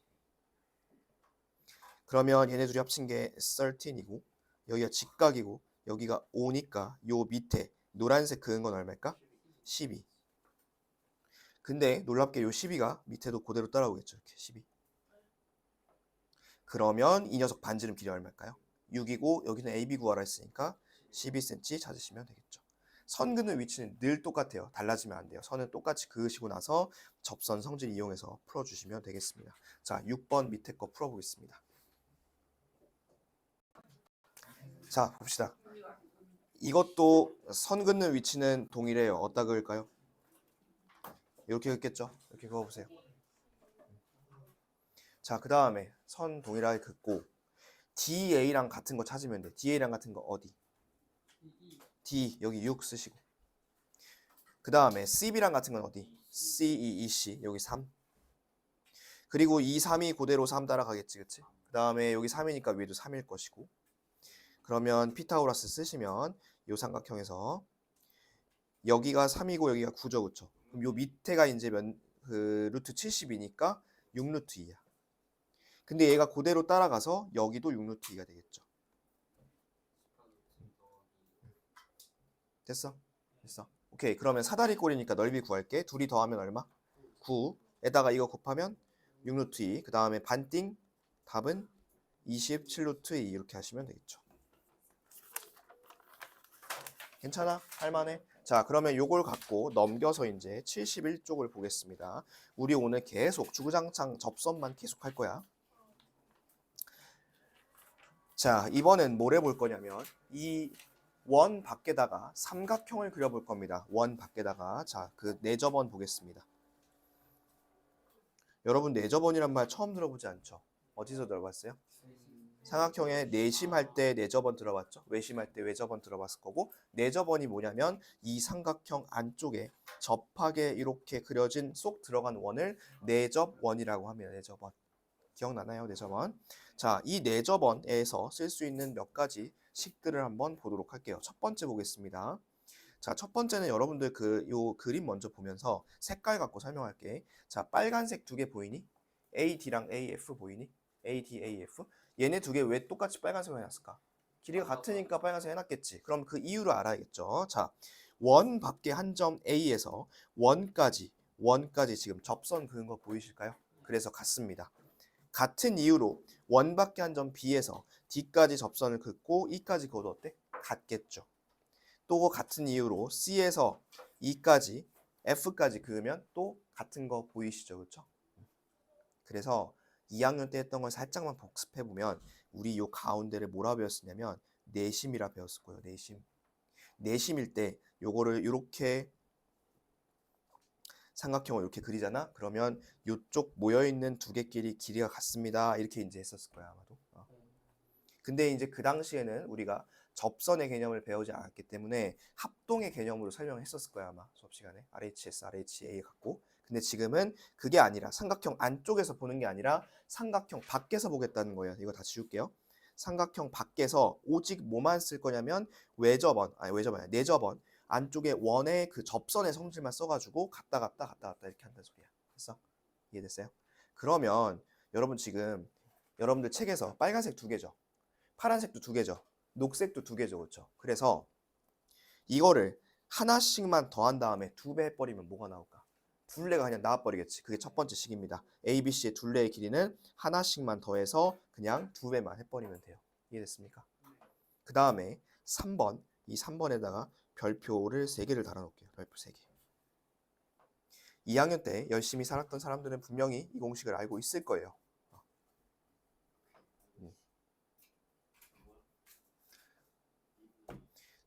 그러면 얘네 둘이 합친 게 13이고 여기가 직각이고 여기가 5니까 요 밑에 노란색 그은 건 얼마일까? 12. 근데 놀랍게 요 12가 밑에도 그대로 따라오겠죠. 이렇게 12. 그러면 이 녀석 반지름 길이 얼마일까요? 6이고 여기는 AB 구하라 했으니까 12cm 찾으시면 되겠죠. 선 긋는 위치는 늘 똑같아요. 달라지면 안 돼요. 선은 똑같이 그으시고 나서 접선 성질 이용해서 풀어주시면 되겠습니다. 자, 6번 밑에 거 풀어보겠습니다. 자, 봅시다. 이것도 선 긋는 위치는 동일해요. 어디다 그을까요? 이렇게 긋겠죠? 이렇게 그어보세요. 자, 그 다음에 선 동일하게 긋고 DA랑 같은 거 찾으면 돼. DA랑 같은 거 어디? D 여기 6 쓰시고 그 다음에 CB랑 같은 건 어디? CE, EC 여기 3 그리고 이 3이 그대로 3 따라가겠지, 그치? 그 다음에 여기 3이니까 위에도 3일 것이고 그러면 피타고라스 쓰시면 이 삼각형에서 여기가 3이고 여기가 9죠, 그쵸? 그럼 요 밑에가 이제 루트 70이니까 6루트 2야. 근데 얘가 그대로 따라가서 여기도 6루트 2가 되겠죠. 됐어? 됐어. 오케이. 그러면 사다리 꼴이니까 넓이 구할게. 둘이 더하면 얼마? 9에다가 이거 곱하면 6루트 2. 그 다음에 반띵 답은 27루트 2 이렇게 하시면 되겠죠. 괜찮아? 할만해? 자, 그러면 요걸 갖고 넘겨서 이제 71쪽을 보겠습니다. 우리 오늘 계속 주구장창 접선만 계속 할 거야. 자, 이번엔 뭘 해볼 거냐면 이 원 밖에다가 삼각형을 그려볼 겁니다. 원 밖에다가. 자, 그 내접원 보겠습니다. 여러분 내접원이란 말 처음 들어보지 않죠? 어디서 들어봤어요? 삼각형에 내심할 때 내접원 들어봤죠? 외심할 때 외접원 들어봤을 거고, 내접원이 뭐냐면 이 삼각형 안쪽에 접하게 이렇게 그려진 쏙 들어간 원을 내접원이라고 합니다. 내접원. 기억나나요? 내접원. 자, 이 내접원에서 쓸 수 있는 몇 가지 식들을 한번 보도록 할게요. 첫 번째 보겠습니다. 자, 첫 번째는 여러분들 요 그림 먼저 보면서 색깔 갖고 설명할게. 자, 빨간색 두 개 보이니? AD랑 AF 보이니? AD, AF. 얘네 두 개 왜 똑같이 빨간색으로 해놨을까? 길이가 같으니까 빨간색 해놨겠지. 그럼 그 이유를 알아야겠죠. 자, 원 밖에 한 점 A에서 원까지 지금 접선 그은 거 보이실까요? 그래서 같습니다. 같은 이유로 원 밖에 한 점 B에서 D까지 접선을 긋고 E까지 그어도 어때? 같겠죠. 또 같은 이유로 C에서 E까지 F까지 그으면 또 같은 거 보이시죠? 그렇죠? 그래서 2학년 때 했던 걸 살짝만 복습해 보면 우리 요 가운데를 뭐라 배웠었냐면 내심이라 배웠을 거예요. 내심. 내심일 때 요거를 이렇게 삼각형을 이렇게 그리잖아. 그러면 요쪽 모여 있는 두 개끼리 길이가 같습니다. 이렇게 이제 했었을 거야, 아마도. 근데 이제 그 당시에는 우리가 접선의 개념을 배우지 않았기 때문에 합동의 개념으로 설명을 했었을 거야, 아마 수업 시간에. RHS, RHA 갖고. 근데 지금은 그게 아니라 삼각형 안쪽에서 보는 게 아니라 삼각형 밖에서 보겠다는 거예요. 이거 다 지울게요. 삼각형 밖에서 오직 뭐만 쓸 거냐면 외접원, 아니 외접원 아니 내접원 안쪽에 원의 그 접선의 성질만 써가지고 갔다 이렇게 한다는 소리야. 됐어? 이해됐어요? 그러면 여러분 지금 여러분들 책에서 빨간색 두 개죠. 파란색도 두 개죠. 녹색도 두 개죠. 그렇죠? 그래서 이거를 하나씩만 더한 다음에 두 배 해버리면 뭐가 나올까? 둘레가 그냥 나와버리겠지. 그게 첫 번째 식입니다. A, B, C의 둘레의 길이는 하나씩만 더해서 그냥 두 배만 해버리면 돼요. 이해됐습니까? 그 다음에 3번, 이 3번에다가 별표를 3개를 달아놓을게요. 별표 3개. 2학년 때 열심히 살았던 사람들은 분명히 이 공식을 알고 있을 거예요.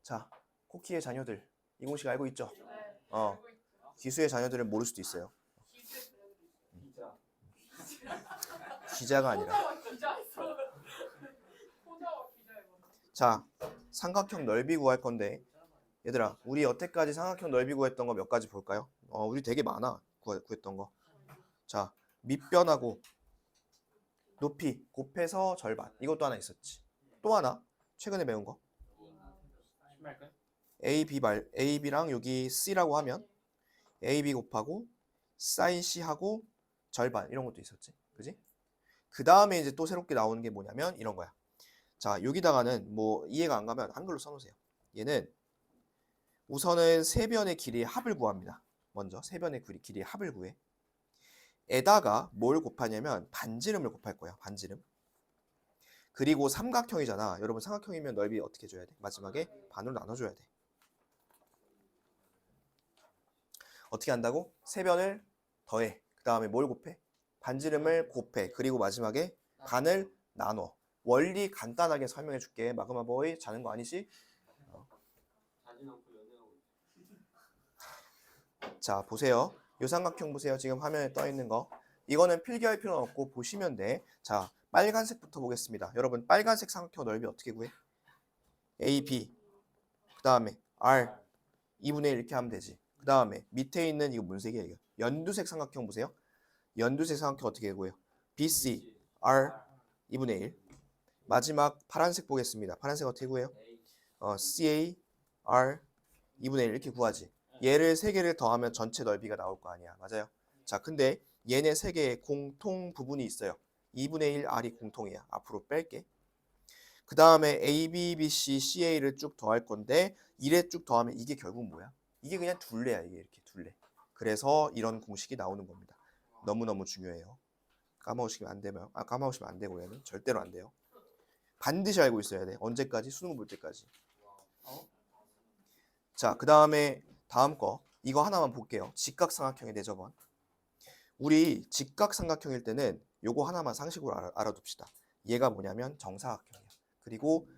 자, 코키의 자녀들 이 공식 알고 있죠?
네.
어, 기수의 자녀들은 모를 수도 있어요.
기자.
기자가 아니라.
호자와 기자했어. 호자와 기자했어.
자, 삼각형 넓이 구할 건데 얘들아, 우리 여태까지 삼각형 넓이 구했던 거 몇 가지 볼까요? 우리 되게 많아. 구했던 거. 자, 밑변하고 높이 곱해서 절반. 이것도 하나 있었지. 또 하나 최근에 배운 거.
신발끈?
AB랑 여기 C라고 하면 AB 곱하고 사인 C하고 절반 이런 것도 있었지. 그지? 그 다음에 이제 또 새롭게 나오는 게 뭐냐면 이런 거야. 자, 여기다가는 뭐 이해가 안 가면 한글로 써놓으세요. 얘는 우선은 세 변의 길이의 합을 구합니다. 먼저 세 변의 길이의 합을 구해. 에다가 뭘 곱하냐면 반지름을 곱할 거야. 반지름. 그리고 삼각형이잖아. 여러분 삼각형이면 넓이 어떻게 줘야 돼? 마지막에 반으로 나눠줘야 돼. 어떻게 한다고? 세 변을 더해. 그 다음에 뭘 곱해? 반지름을 곱해. 그리고 마지막에 반을 나눠. 원리 간단하게 설명해 줄게. 마그마보이 자는 거 아니지?
자진 않고 연애하고
자, 보세요. 요 삼각형 보세요. 지금 화면에 떠 있는 거. 이거는 필기할 필요는 없고 보시면 돼. 자, 빨간색부터 보겠습니다. 여러분 빨간색 삼각형 넓이 어떻게 구해? AB 그 다음에 R 2분의 1 이렇게 하면 되지. 그 다음에 밑에 있는 이거 무슨 색이야 이거? 연두색 삼각형 보세요. 연두색 삼각형 어떻게 구해요? BC R 2분의 1. 마지막 파란색 보겠습니다. 파란색 어떻게 구해요? CA R 2분의 1 이렇게 구하지. 얘를 세 개를 더하면 전체 넓이가 나올 거 아니야. 맞아요? 자, 근데 얘네 세 개의 공통 부분이 있어요. 2분의 1 R이 공통이야. 앞으로 뺄게. 그 다음에 A, B, B, C, CA를 쭉 더할 건데 1에 쭉 더하면 이게 결국 뭐야? 이게 그냥 둘레야. 이게 이렇게 둘레. 그래서 이런 공식이 나오는 겁니다. 너무너무 중요해요. 까먹으시면 안 되면 까먹으시면 안 되고 얘는 절대로 안 돼요. 반드시 알고 있어야 돼. 언제까지? 수능 볼 때까지. 자, 그 다음에 다음 거 이거 하나만 볼게요. 직각삼각형의 대저번. 우리 직각삼각형일 때는 요거 하나만 상식으로 알아둡시다. 얘가 뭐냐면 정사각형이야. 그리고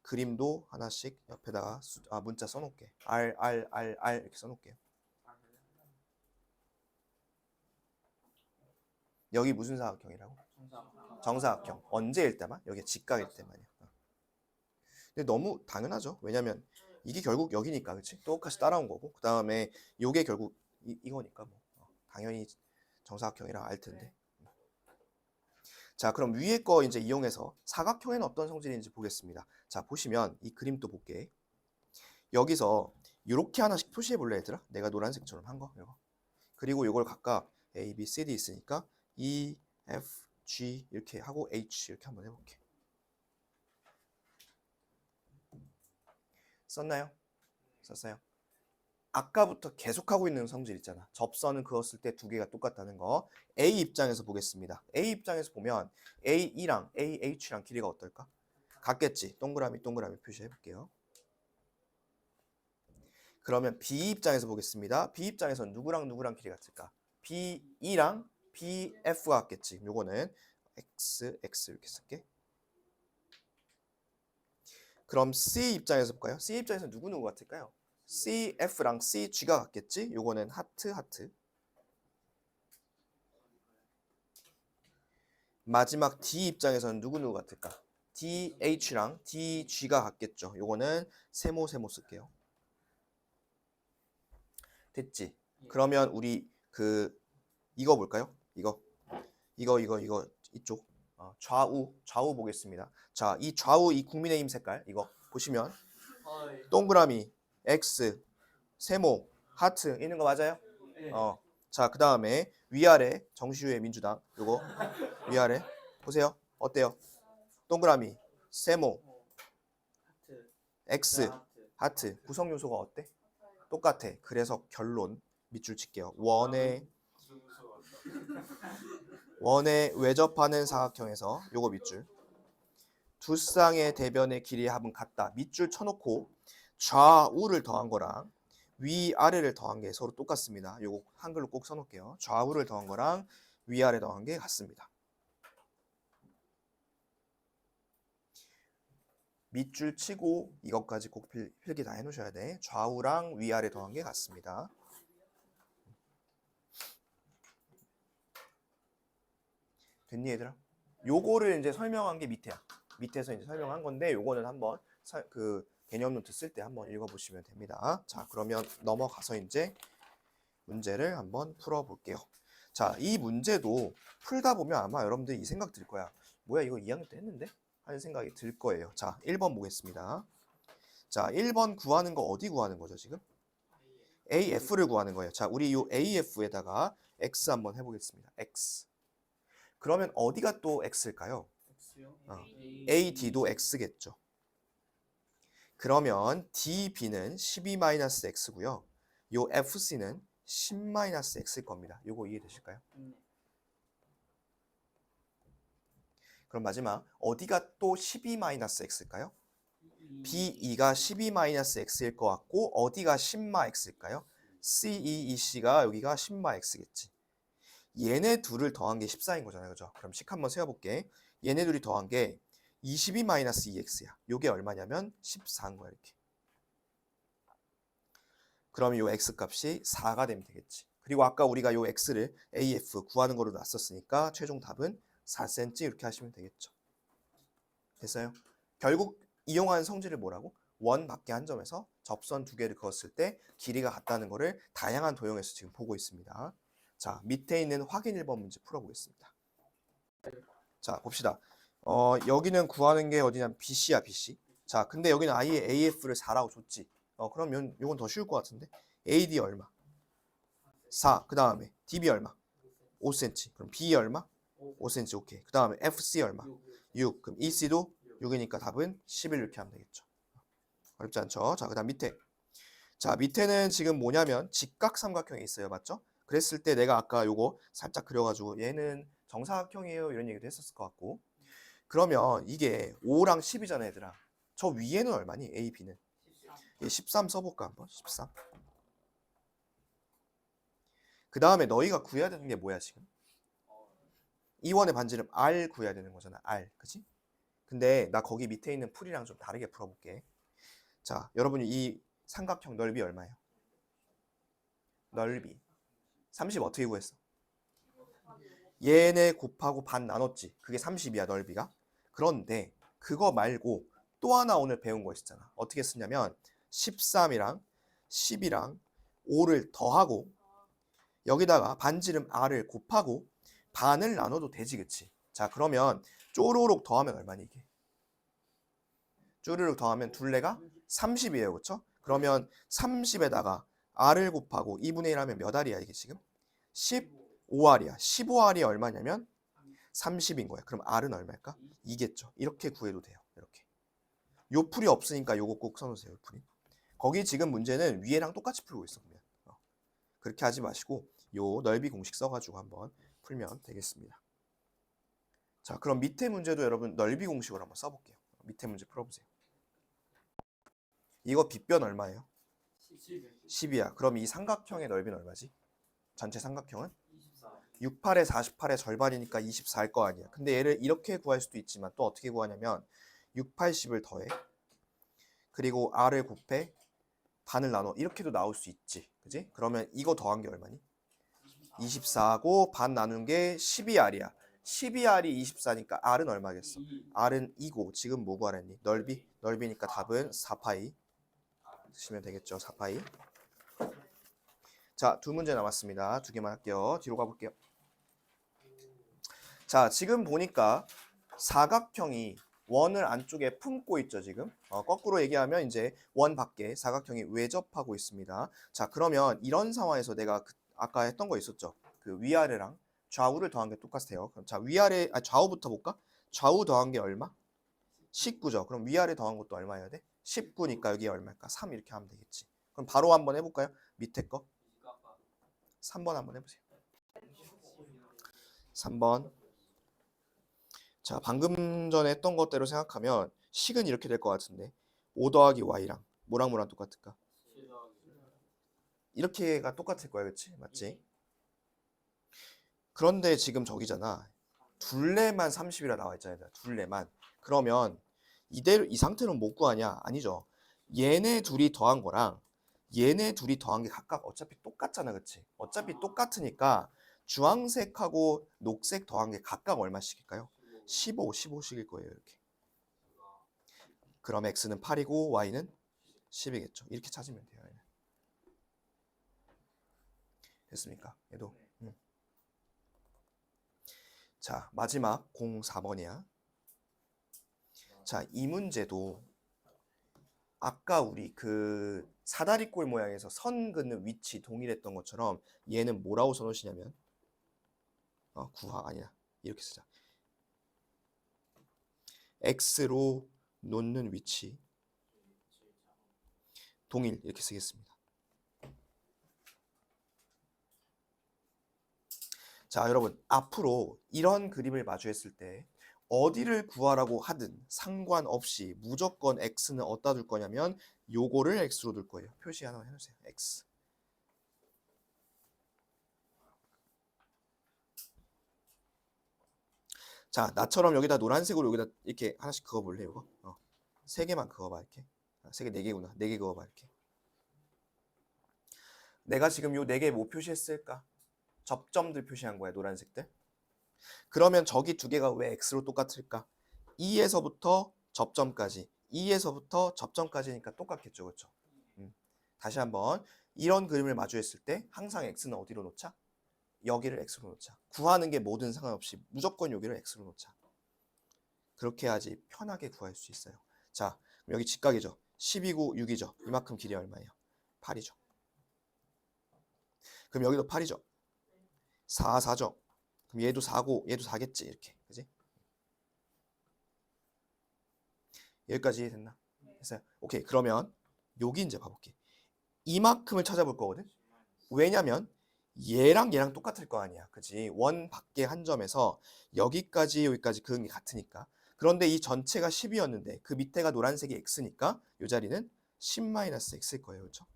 그림도 하나씩 옆에다가 문자 써놓을게. R 이렇게 써놓을게요. 여기 무슨 사각형이라고? 정사각형. 언제일 때만? 여기 직각일 때만이야. 근데 너무 당연하죠. 왜냐면 이게 결국 여기니까, 그렇지? 똑같이 따라온 거고. 그 다음에 요게 결국 이거니까 뭐 당연히 정사각형이라 알 텐데. 자, 그럼 위에 거 이제 이용해서 사각형에는 어떤 성질인지 보겠습니다. 자, 보시면 이 그림 또 볼게. 여기서 이렇게 하나씩 표시해 볼래, 얘들아? 내가 노란색처럼 한 거, 이거. 그리고 이걸 각각 A, B, C, D 있으니까 E, F, G 이렇게 하고 H 이렇게 한번 해볼게. 썼나요? 썼어요. 아까부터 계속하고 있는 성질 있잖아. 접선은 그었을 때 두 개가 똑같다는 거. A 입장에서 보겠습니다. A 입장에서 보면 AE랑 AH랑 길이가 어떨까? 같겠지. 동그라미 표시해 볼게요. 그러면 B 입장에서 보겠습니다. B 입장에서는 누구랑 길이 같을까? BE랑 BF가 같겠지. 요거는 X 이렇게 쓸게. 그럼 C 입장에서 볼까요? C 입장에서 누구 같을까요? CF랑 CG가 같겠지? 요거는 하트. 마지막 D 입장에서는 누구 같을까? DH랑 DG가 같겠죠. 요거는 세모 쓸게요. 됐지? 그러면 우리 이거 볼까요? 이거 이쪽 좌우 보겠습니다. 자, 이 좌우 이 국민의힘 색깔 이거 보시면 동그라미 X 세모 하트 있는 거 맞아요? 자, 그 다음에 위아래 정시후의 민주당 요거 위아래 보세요. 어때요? 동그라미 세모 X 하트 구성 요소가 어때? 똑같아. 그래서 결론 밑줄 칠게요. 원에 외접하는 사각형에서 요거 밑줄. 두 쌍의 대변의 길이의 합은 같다. 밑줄 쳐놓고 좌우를 더한 거랑 위아래를 더한 게 서로 똑같습니다. 요거 한글로 꼭 써놓을게요. 좌우를 더한 거랑 위아래 더한 게 같습니다. 밑줄 치고 이것까지 꼭 필기 다 해놓으셔야 돼. 좌우랑 위아래 더한 게 같습니다. 됐니 얘들아? 요거를 이제 설명한 게 밑에야. 밑에서 이제 설명한 건데 요거는 한번 개념 노트 쓸 때 한번 읽어보시면 됩니다. 자, 그러면 넘어가서 이제 문제를 한번 풀어볼게요. 자, 이 문제도 풀다 보면 아마 여러분들이 이 생각 들 거야. 뭐야 이거 2학년 때 했는데? 하는 생각이 들 거예요. 자, 1번 보겠습니다. 자, 1번 구하는 거 어디 구하는 거죠 지금? AF를 구하는 거예요. 자, 우리 이 AF에다가 X 한번 해보겠습니다. X. 그러면 어디가 또 X일까요? AD도 X겠죠. 그러면 DB는 12-X고요. 요 FC는 10-X일 겁니다. 요거 이해되실까요? 그럼 마지막 어디가 또 12-X일까요? BE가 12-X일 것 같고 어디가 10-X일까요? CEEC가 여기가 10-X겠지. 얘네 둘을 더한 게 14인 거잖아요. 그죠? 그럼 식 한번 세워볼게. 얘네 둘이 더한 게 22-2x야. 요게 얼마냐면 14인 거야. 이렇게. 그럼 요 x값이 4가 되면 되겠지. 그리고 아까 우리가 요 x를 AF 구하는 거로 놨었으니까 최종 답은 4cm 이렇게 하시면 되겠죠. 됐어요? 결국 이용한 성질을 뭐라고? 원 밖에 한 점에서 접선 두 개를 그었을 때 길이가 같다는 거를 다양한 도형에서 지금 보고 있습니다. 자, 밑에 있는 확인 1번 문제 풀어보겠습니다. 자, 봅시다. 여기는 구하는 게 어디냐면 BC야, BC. 자, 근데 여기는 아예 AF를 4라고 줬지. 그러면 이건 더 쉬울 것 같은데. AD 얼마? 4. 그 다음에 DB 얼마? 5cm. 그럼 B 얼마? 5cm. 오케이. 그 다음에 FC 얼마? 6. 그럼 EC도 6이니까 답은 11 이렇게 하면 되겠죠. 어렵지 않죠? 자, 그 다음 밑에. 자, 밑에는 지금 뭐냐면 직각삼각형이 있어요. 맞죠? 그랬을 때 내가 아까 요거 살짝 그려가지고 얘는 정사각형이에요. 이런 얘기도 했었을 것 같고. 그러면 이게 5랑 10이잖아, 얘들아. 저 위에는 얼마니? A, B는. 13 써볼까 한번? 13. 그 다음에 너희가 구해야 되는 게 뭐야 지금? 이원의 반지름 R 구해야 되는 거잖아. R. 그치? 근데 나 거기 밑에 있는 풀이랑 좀 다르게 풀어볼게. 자, 여러분이 이 삼각형 넓이 얼마예요? 넓이 30 어떻게 구했어? 얘네 곱하고 반 나눴지. 그게 30이야 넓이가. 그런데 그거 말고 또 하나 오늘 배운 거 있었잖아. 어떻게 쓰냐면 13이랑 10이랑 5를 더하고 여기다가 반지름 R을 곱하고 반을 나눠도 되지, 그치? 자, 그러면 쪼르륵 더하면 얼마니 이게? 쪼르륵 더하면 둘레가 30이에요, 그쵸? 그러면 30에다가 R을 곱하고 2분의 1 하면 몇 R이야 이게 지금? 15R이야. 15R이 얼마냐면 30인 거야. 그럼 R은 얼마일까? 2겠죠. 이렇게 구해도 돼요. 이렇게. 요 풀이 없으니까 요거 꼭 써놓으세요. 요 풀이. 거기 지금 문제는 위에랑 똑같이 풀고 있어. 그러면. 그렇게 하지 마시고 요 넓이 공식 써가지고 한번 풀면 되겠습니다. 자, 그럼 밑에 문제도 여러분 넓이 공식으로 한번 써볼게요. 밑에 문제 풀어보세요. 이거 빗변 얼마예요? 10이야. 그럼 이 삼각형의 넓이는 얼마지? 전체 삼각형은? 68에 48의 절반이니까 24일 거 아니야. 근데 얘를 이렇게 구할 수도 있지만 또 어떻게 구하냐면 6, 80을 더해. 그리고 R을 곱해. 반을 나눠. 이렇게도 나올 수 있지. 그지? 그러면 이거 더한 게 얼마니? 24고 반 나눈 게 12R이야. 12R이 24니까 R은 얼마겠어? R은 2고 지금 뭐 구하랬니? 넓이? 넓이니까 답은 4파이 쓰시면 되겠죠. 4파이. 자, 두 문제 남았습니다. 두 개만 할게요. 뒤로 가볼게요. 자, 지금 보니까 사각형이 원을 안쪽에 품고 있죠, 지금. 거꾸로 얘기하면 이제 원 밖에 사각형이 외접하고 있습니다. 자, 그러면 이런 상황에서 내가 아까 했던 거 있었죠. 그 위아래랑 좌우를 더한 게 똑같아요. 그럼 자, 위아래, 좌우부터 볼까? 좌우 더한 게 얼마? 19죠. 그럼 위아래 더한 것도 얼마여야 돼? 19니까 여기 얼마일까? 3 이렇게 하면 되겠지. 그럼 바로 한번 해볼까요? 밑에 거. 3번 한번 해보세요. 3번. 자, 방금 전에 했던 것대로 생각하면 식은 이렇게 될 것 같은데 5 더하기 y랑 뭐랑 똑같을까? 이렇게가 똑같을 거야, 그치? 맞지? 그런데 지금 저기잖아. 둘레만 30이라 나와 있잖아. 둘레만. 그러면 이대로 이 상태로는 못 구하냐? 아니죠. 얘네 둘이 더한 거랑 얘네 둘이 더한 게 각각 어차피 똑같잖아, 그치? 어차피 똑같으니까 주황색하고 녹색 더한 게 각각 얼마씩일까요? 15, 15씩일 거예요, 이렇게. 그럼 x는 8이고 y는 10이겠죠. 이렇게 찾으면 돼요. 얘는. 됐습니까? 얘도. 자, 마지막 04번이야. 자, 이 문제도 아까 우리 그 사다리꼴 모양에서 선 긋는 위치 동일했던 것처럼 얘는 뭐라고 써놓으시냐면 구하 아니야. 이렇게 쓰자. x로 놓는 위치 동일 이렇게 쓰겠습니다. 자, 여러분 앞으로 이런 그림을 마주했을 때 어디를 구하라고 하든 상관없이 무조건 x는 어디다 둘 거냐면 요거를 x로 둘 거예요. 표시 하나 해주세요. x. 자, 나처럼 여기다 노란색으로 여기다 이렇게 하나씩 그어볼래 이거? 세 개만 그어봐 이렇게. 세 개, 네 개구나. 네 개 그어봐 이렇게. 내가 지금 요 네 개 뭐 표시했을까? 접점들 표시한 거야, 노란색들. 그러면 저기 두 개가 왜 x로 똑같을까? 2에서부터 접점까지, 2에서부터 접점까지니까 똑같겠죠, 그렇죠? 다시 한번 이런 그림을 마주했을 때 항상 x는 어디로 놓자? 여기를 x로 놓자. 구하는 게 뭐든 상관없이 무조건 여기를 x로 놓자. 그렇게 해야지 편하게 구할 수 있어요. 자, 여기 직각이죠. 12구 6이죠. 이만큼 길이 얼마예요? 8이죠. 그럼 여기도 8이죠. 4, 4죠. 그럼 얘도 4고 얘도 4겠지 이렇게. 그지? 여기까지 됐나? 됐어요. 오케이. 그러면 여기 이제 봐볼게. 이만큼을 찾아볼 거거든. 왜냐면 얘랑 얘랑 똑같을 거 아니야. 그지? 원 밖에 한 점에서 여기까지 여기까지 그은 게 같으니까. 그런데 이 전체가 10이었는데 그 밑에가 노란색이 x니까 이 자리는 10-x일 거예요. 그렇죠?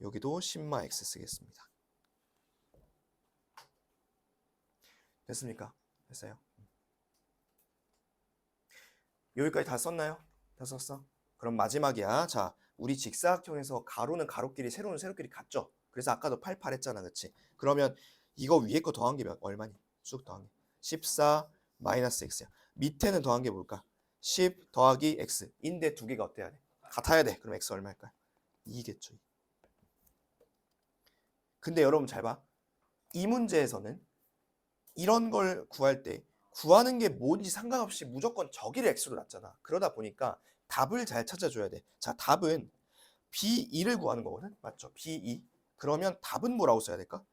여기도 10-x 쓰겠습니다. 됐습니까? 됐어요. 여기까지 다 썼나요? 다 썼어? 그럼 마지막이야. 자, 우리 직사각형에서 가로는 가로끼리 세로는 세로끼리 같죠? 그래서 아까도 88 했잖아. 그치? 그러면 이거 위에 거 더한 게 얼마니? 쑥 더한 게 14 마이너스 x야. 밑에는 더한 게 뭘까? 10 더하기 x 인데 두 개가 어때야 돼? 같아야 돼. 그럼 x 얼마일까? 2겠죠. 근데 여러분 잘 봐. 이 문제에서는 이런 걸 구할 때 구하는 게 뭔지 상관없이 무조건 저기를 x로 놨잖아. 그러다 보니까 답을 잘 찾아줘야 돼. 자, 답은 B2를 구하는 거거든. 맞죠? B2. 그러면 답은 뭐라고 써야 될까?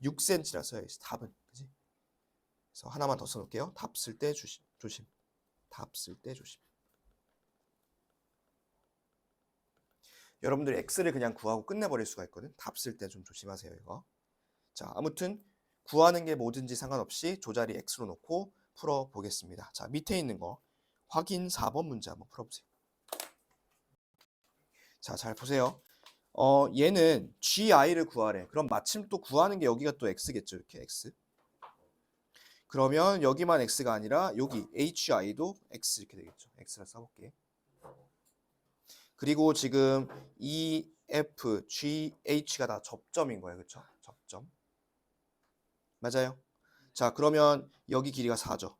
6cm라 써야지. 답은. 그지? 그래서 하나만 더 써놓을게요. 답 쓸 때 조심. 답 쓸 때 조심. 여러분들이 x를 그냥 구하고 끝내버릴 수가 있거든. 답 쓸 때 좀 조심하세요. 이거. 자, 아무튼 구하는 게 뭐든지 상관없이 조자리 x로 놓고 풀어보겠습니다. 자, 밑에 있는 거 확인 4번 문제 한번 풀어보세요. 자, 잘 보세요. 얘는 gi를 구하래. 그럼 마침 또 구하는 게 여기가 또 x겠죠. 이렇게 x. 그러면 여기만 x가 아니라 여기 hi도 x 이렇게 되겠죠. x라 써볼게. 그리고 지금 E, F, G, H가 다 접점인 거예요. 그렇죠? 접점. 맞아요? 자, 그러면 여기 길이가 4죠.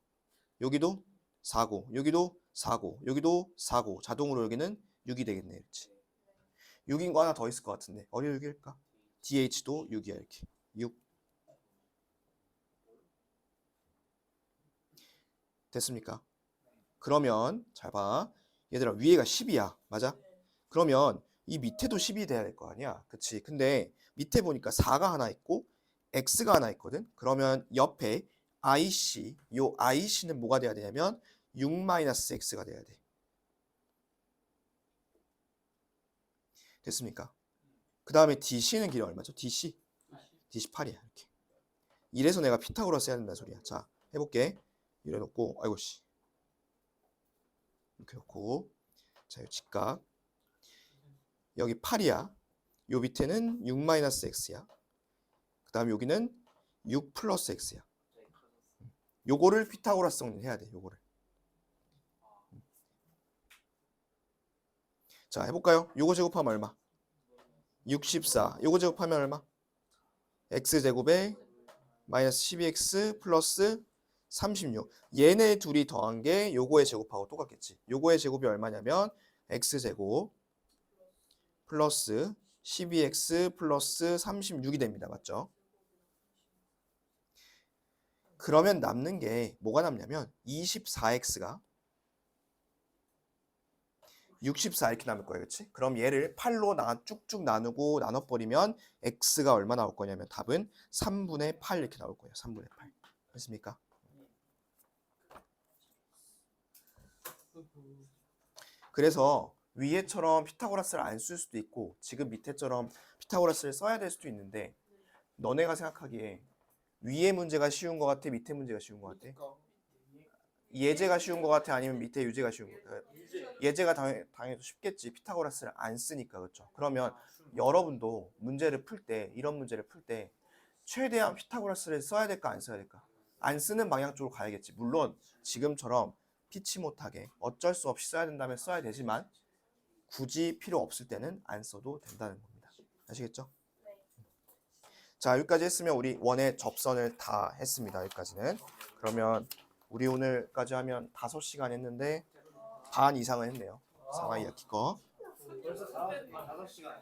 여기도 4고, 여기도 4고, 여기도 4고, 자동으로 여기는 6이 되겠네. 그렇지? 6인 거 하나 더 있을 것 같은데. 어디 6일까? DH도 6이야. 이렇게. 6. 됐습니까? 그러면 잘 봐. 얘들아, 위에가 10이야. 맞아? 그러면 이 밑에도 10이 돼야 될 거 아니야. 그치? 근데 밑에 보니까 4가 하나 있고 x가 하나 있거든. 그러면 옆에 IC, 요 IC는 뭐가 돼야 되냐면 6-x가 돼야 돼. 됐습니까? 그 다음에 DC는 길이 얼마죠? DC 8이야. 이렇게. 이래서 내가 피타고라스 해야 된다는 소리야. 자, 해볼게. 이래 놓고, 아이고 씨. 이렇게 놓고, 자, 이 직각. 여기 8이야. 요 밑에는 6-x야. 그 다음에 여기는 6 플러스 x야. 요거를 피타고라스 정리해야 돼. 요거를. 자, 해볼까요? 요거 제곱하면 얼마? 64. 요거 제곱하면 얼마? x제곱에 마이너스 12x 플러스 36. 얘네 둘이 더한 게 요거의 제곱하고 똑같겠지. 요거의 제곱이 얼마냐면 x제곱 플러스 12x 플러스 36이 됩니다. 맞죠? 그러면 남는 게 뭐가 남냐면 24x가 64 이렇게 남을 거예요. 그렇지? 그럼 얘를 8로 쭉쭉 나누고 나눠버리면 x가 얼마 나올 거냐면 답은 3분의 8 이렇게 나올 거예요. 3분의 8. 됐습니까? 그래서 위에처럼 피타고라스를 안 쓸 수도 있고 지금 밑에처럼 피타고라스를 써야 될 수도 있는데 너네가 생각하기에 위에 문제가 쉬운 것 같아? 밑에 문제가 쉬운 것 같아? 예제가 쉬운 것 같아? 아니면 밑에 유제가 쉬운 것 같아? 예제가 당연히 쉽겠지. 피타고라스를 안 쓰니까. 그렇죠? 그러면 여러분도 문제를 풀 때 이런 문제를 풀 때 최대한 피타고라스를 써야 될까 안 써야 될까? 안 쓰는 방향 쪽으로 가야겠지. 물론 지금처럼 피치 못하게 어쩔 수 없이 써야 된다면 써야 되지만 굳이 필요 없을 때는 안 써도 된다는 겁니다. 아시겠죠? 자, 여기까지 했으면 우리 원의 접선을 다 했습니다. 여기까지는. 그러면 우리 오늘까지 하면 5시간 했는데 반 이상은 했네요. 상하이 야키 거.
벌써 5시간.